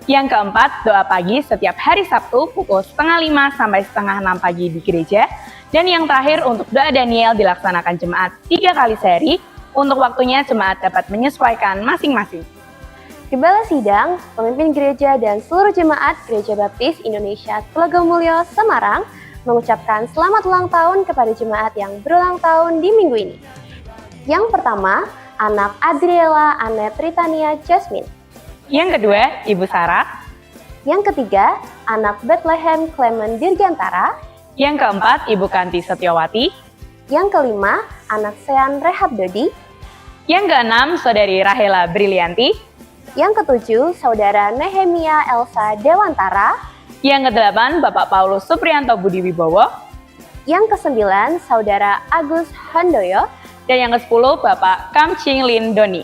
Yang keempat, doa pagi setiap hari Sabtu pukul 5:30 sampai 5:30 pagi di gereja. Dan yang terakhir, untuk doa Daniel dilaksanakan jemaat 3 kali sehari. Untuk waktunya jemaat dapat menyesuaikan masing-masing. Gembala sidang, pemimpin gereja dan seluruh jemaat Gereja Baptis Indonesia Tlogomulyo Semarang mengucapkan selamat ulang tahun kepada jemaat yang berulang tahun di minggu ini. Yang pertama, anak Adriela Anet Ritania Jasmine. Yang kedua, Ibu Sarah. Yang ketiga, anak Bethlehem Clement Dirgantara. Yang keempat, Ibu Kanti Setiawati. Yang kelima, anak Sean Rehab Dodi. Yang keenam, Saudari Rahela Brilianti. Yang ketujuh, Saudara Nehemia Elsa Dewantara. Yang kedelapan, Bapak Paulus Supriyanto Budi Wibowo. Yang kesembilan, Saudara Agus Handoyo. Dan yang ke-10, Bapak Kamching Lin Doni.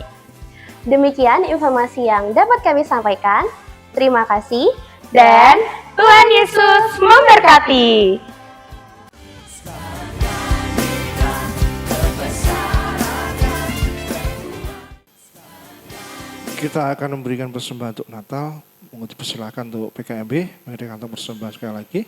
Demikian informasi yang dapat kami sampaikan. Terima kasih Dan Tuhan Yesus memberkati. Kita akan memberikan persembahan untuk Natal. Mohon dipersilakan untuk PKMB. Mari kantong persembahan sekali lagi.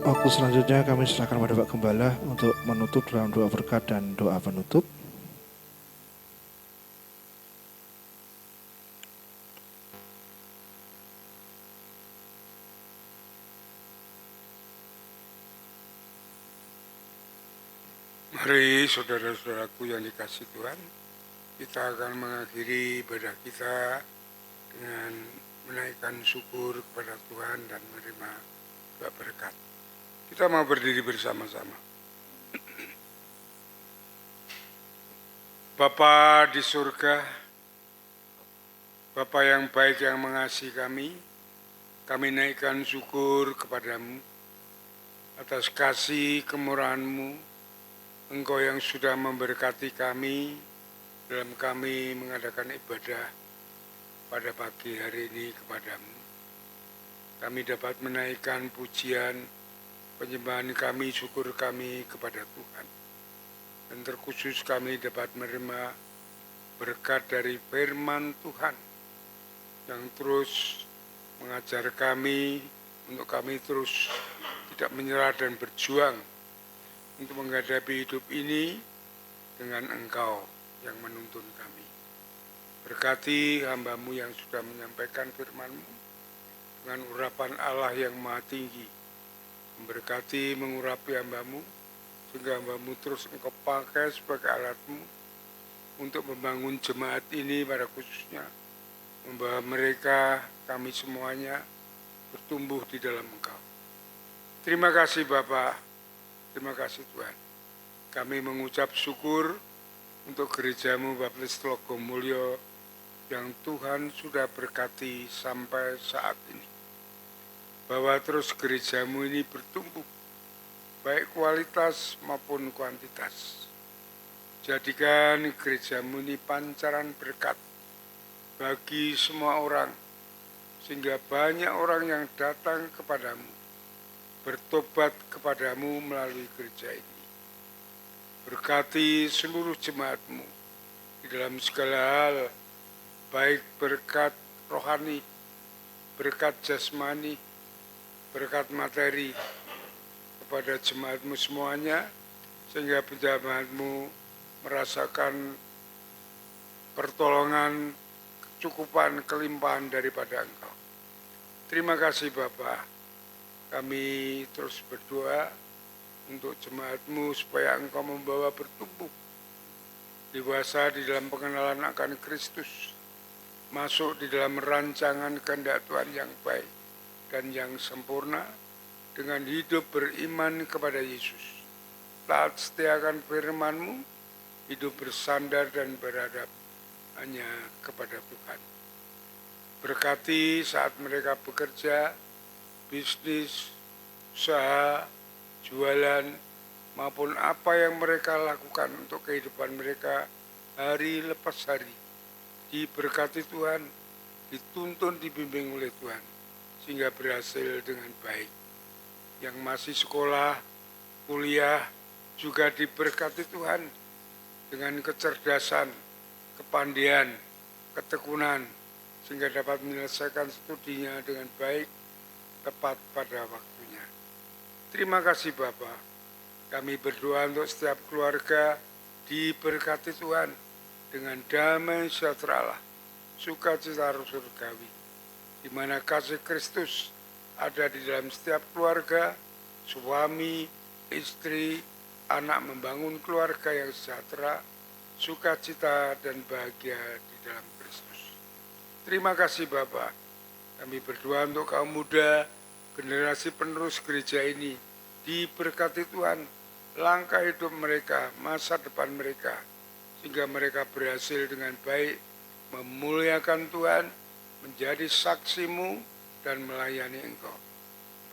Waktu selanjutnya kami silakan pada Pak Gembala untuk menutup dalam doa berkat dan doa penutup. Mari saudara-saudaraku yang dikasihi Tuhan, kita akan mengakhiri ibadah kita dengan menaikkan syukur kepada Tuhan dan menerima doa berkat. Kita mau berdiri bersama-sama. Bapa di surga, Bapa yang baik yang mengasihi kami naikkan syukur kepadamu atas kasih kemurahan-Mu. Engkau yang sudah memberkati kami dalam kami mengadakan ibadah pada pagi hari ini kepadamu. Kami dapat menaikkan pujian, penyembahan kami, syukur kami kepada Tuhan. Dan terkhusus kami dapat menerima berkat dari firman Tuhan yang terus mengajar kami untuk kami terus tidak menyerah dan berjuang untuk menghadapi hidup ini dengan Engkau yang menuntun kami. Berkati hamba-Mu yang sudah menyampaikan firman-Mu dengan urapan Allah yang maha tinggi. Memberkati, mengurapi hamba-Mu, sehingga hamba-Mu terus Engkau pakai sebagai alat-Mu untuk membangun jemaat ini pada khususnya, membawa mereka, kami semuanya, bertumbuh di dalam Engkau. Terima kasih Bapa, terima kasih Tuhan. Kami mengucap syukur untuk gereja-Mu Baptis Tlogomulyo yang Tuhan sudah berkati sampai saat ini. Bahwa terus gereja-Mu ini bertumbuh, baik kualitas maupun kuantitas. Jadikan gereja-Mu ini pancaran berkat bagi semua orang, sehingga banyak orang yang datang kepadamu, bertobat kepadamu melalui gereja ini. Berkati seluruh jemaat-Mu, di dalam segala hal, baik berkat rohani, berkat jasmani, berkat materi kepada jemaat-Mu semuanya, sehingga jemaat-Mu merasakan pertolongan, kecukupan, kelimpahan daripada Engkau. Terima kasih Bapa. Kami terus berdoa untuk jemaat-Mu supaya Engkau membawa bertumbuh dewasa di dalam pengenalan akan Kristus, masuk di dalam rancangan kehendak Tuhan yang baik dan yang sempurna dengan hidup beriman kepada Yesus, taat setiakan firman-Mu, hidup bersandar dan berhadap hanya kepada Tuhan. Berkati saat mereka bekerja, bisnis, usaha, jualan, maupun apa yang mereka lakukan untuk kehidupan mereka hari lepas hari. Diberkati Tuhan, dituntun, dibimbing oleh Tuhan, sehingga berhasil dengan baik. Yang masih sekolah, kuliah, juga diberkati Tuhan dengan kecerdasan, kepandaian, ketekunan, sehingga dapat menyelesaikan studinya dengan baik, tepat pada waktunya. Terima kasih Bapa. Kami berdoa untuk setiap keluarga diberkati Tuhan dengan damai sejahtera Allah, sukacita surgawi, di mana kasih Kristus ada di dalam setiap keluarga, suami, istri, anak membangun keluarga yang sejahtera, sukacita dan bahagia di dalam Kristus. Terima kasih Bapa. Kami berdoa untuk kaum muda, generasi penerus gereja ini, diberkati Tuhan, langkah hidup mereka, masa depan mereka, sehingga mereka berhasil dengan baik, memuliakan Tuhan, menjadi saksi-Mu, dan melayani Engkau.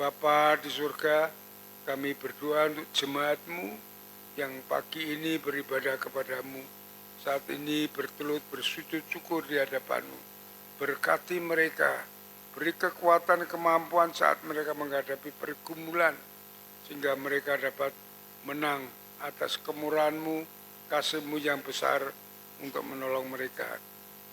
Bapa di surga, kami berdoa untuk jemaat-Mu yang pagi ini beribadah kepada-Mu, saat ini bertelut bersujud syukur di hadapan-Mu. Berkati mereka, beri kekuatan kemampuan saat mereka menghadapi pergumulan, sehingga mereka dapat menang atas kemurahan-Mu, kasih-Mu yang besar untuk menolong mereka.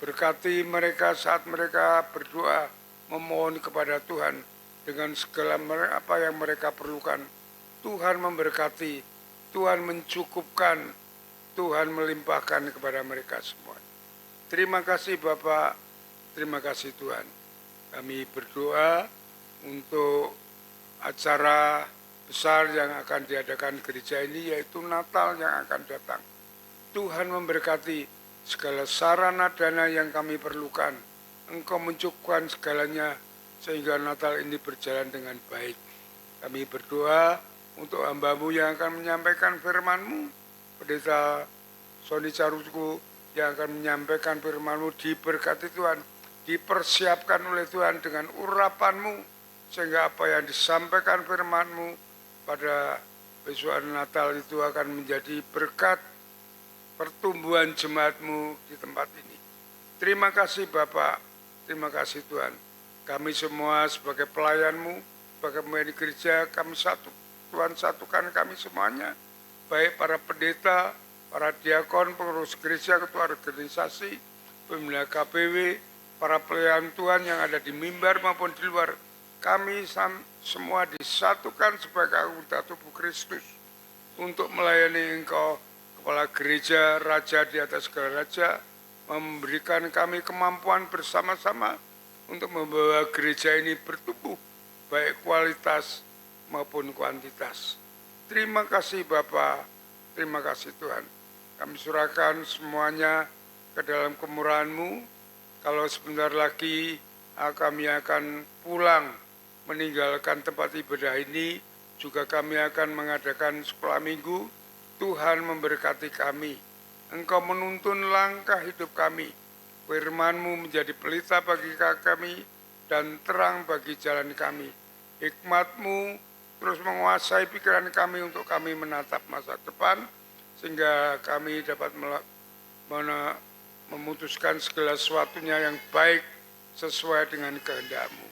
Berkati mereka saat mereka berdoa, memohon kepada Tuhan dengan segala apa yang mereka perlukan. Tuhan memberkati, Tuhan mencukupkan, Tuhan melimpahkan kepada mereka semua. Terima kasih Bapak, terima kasih Tuhan. Kami berdoa untuk acara besar yang akan diadakan gereja ini, yaitu Natal yang akan datang. Tuhan memberkati segala sarana dana yang kami perlukan. Engkau mencukupkan segalanya sehingga Natal ini berjalan dengan baik. Kami berdoa untuk hamba-Mu yang akan menyampaikan firman-Mu, Pendeta Sony Caruku yang akan menyampaikan firman-Mu, diberkati Tuhan, dipersiapkan oleh Tuhan dengan urapan-Mu, sehingga apa yang disampaikan firman-Mu pada besok hari Natal itu akan menjadi berkat pertumbuhan jemaat-Mu di tempat ini. Terima kasih Bapak, terima kasih Tuhan. Kami semua sebagai pelayan-Mu, sebagai pemimpin gereja, kami satu. Tuhan satukan kami semuanya, baik para pendeta, para diakon, pengurus gereja, ketua organisasi, pembina KPW, para pelayan Tuhan yang ada di mimbar maupun di luar. Kami semua disatukan sebagai anggota tubuh Kristus untuk melayani Engkau, Kepala Gereja, Raja di atas segala raja, memberikan kami kemampuan bersama-sama untuk membawa gereja ini bertumbuh, baik kualitas maupun kuantitas. Terima kasih Bapa, terima kasih Tuhan. Kami serahkan semuanya ke dalam kemurahan-Mu. Kalau sebentar lagi kami akan pulang meninggalkan tempat ibadah ini, juga kami akan mengadakan sekolah minggu. Tuhan memberkati kami. Engkau menuntun langkah hidup kami. Firman-Mu menjadi pelita bagi kami dan terang bagi jalan kami. Hikmat-Mu terus menguasai pikiran kami untuk kami menatap masa depan, sehingga kami dapat memutuskan segala sesuatunya yang baik sesuai dengan kehendak-Mu.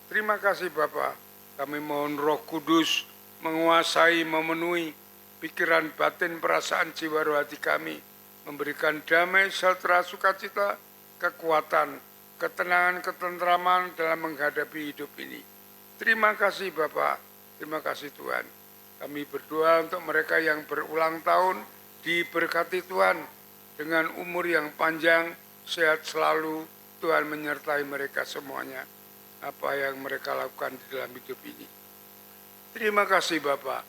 Terima kasih Bapa. Kami mohon Roh Kudus menguasai, memenuhi pikiran, batin, perasaan, jiwa, roh hati kami, memberikan damai, sejahtera, sukacita, kekuatan, ketenangan, ketentraman dalam menghadapi hidup ini. Terima kasih Bapak, terima kasih Tuhan. Kami berdoa untuk mereka yang berulang tahun, diberkati Tuhan dengan umur yang panjang, sehat selalu, Tuhan menyertai mereka semuanya, apa yang mereka lakukan di dalam hidup ini. Terima kasih Bapak,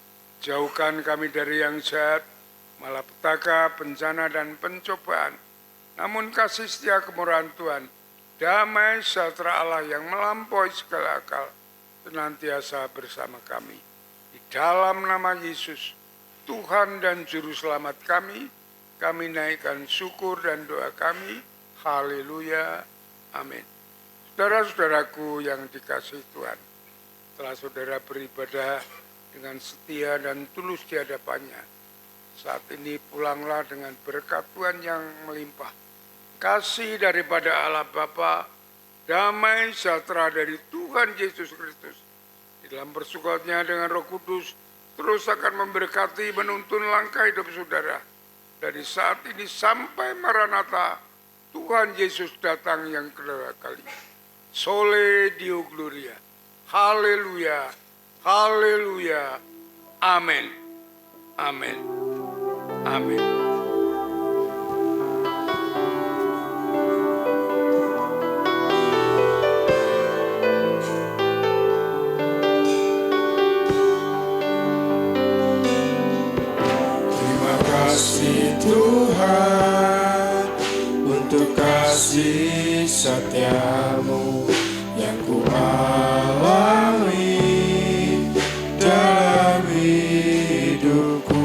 jauhkan kami dari yang jahat, malapetaka, bencana, dan pencobaan. Namun kasih setia kemurahan Tuhan, damai sejahtera Allah yang melampaui segala akal, senantiasa bersama kami. Di dalam nama Yesus, Tuhan dan Juru Selamat kami naikkan syukur dan doa kami. Haleluya. Amin. Saudara-saudaraku yang dikasihi Tuhan, setelah saudara beribadah dengan setia dan tulus di hadapannya, saat ini pulanglah dengan berkat Tuhan yang melimpah. Kasih daripada Allah Bapa, damai sejahtera dari Tuhan Yesus Kristus, di dalam persekutuannya dengan Roh Kudus, terus akan memberkati, menuntun langkah hidup saudara. Dari saat ini sampai Maranatha, Tuhan Yesus datang yang kedua kali. Sole Deo Gloria. Haleluya. Haleluya. Amin. Amin. Amin. Terima kasih Tuhan untuk kasih setiamu yang ku alami dalam hidupku.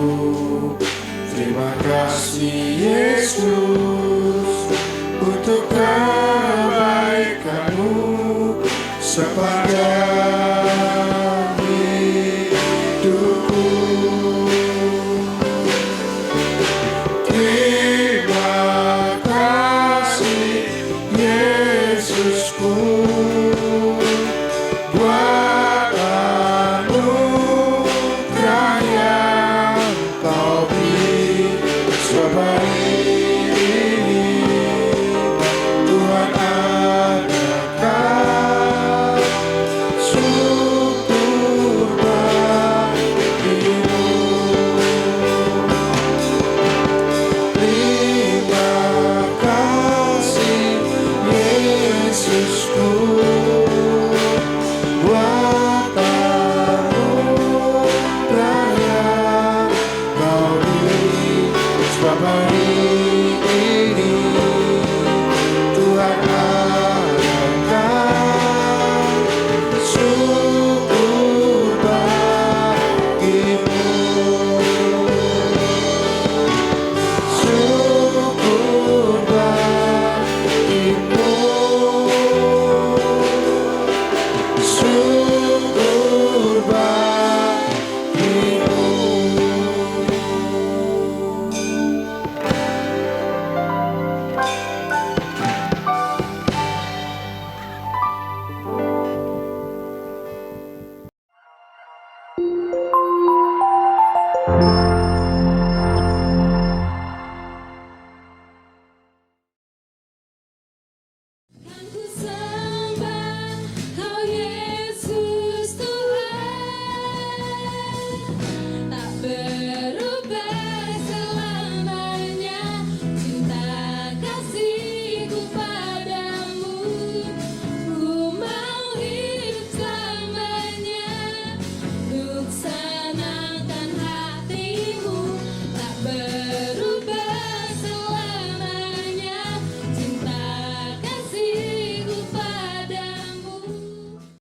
Terima kasih Yesus untuk kebaikanmu.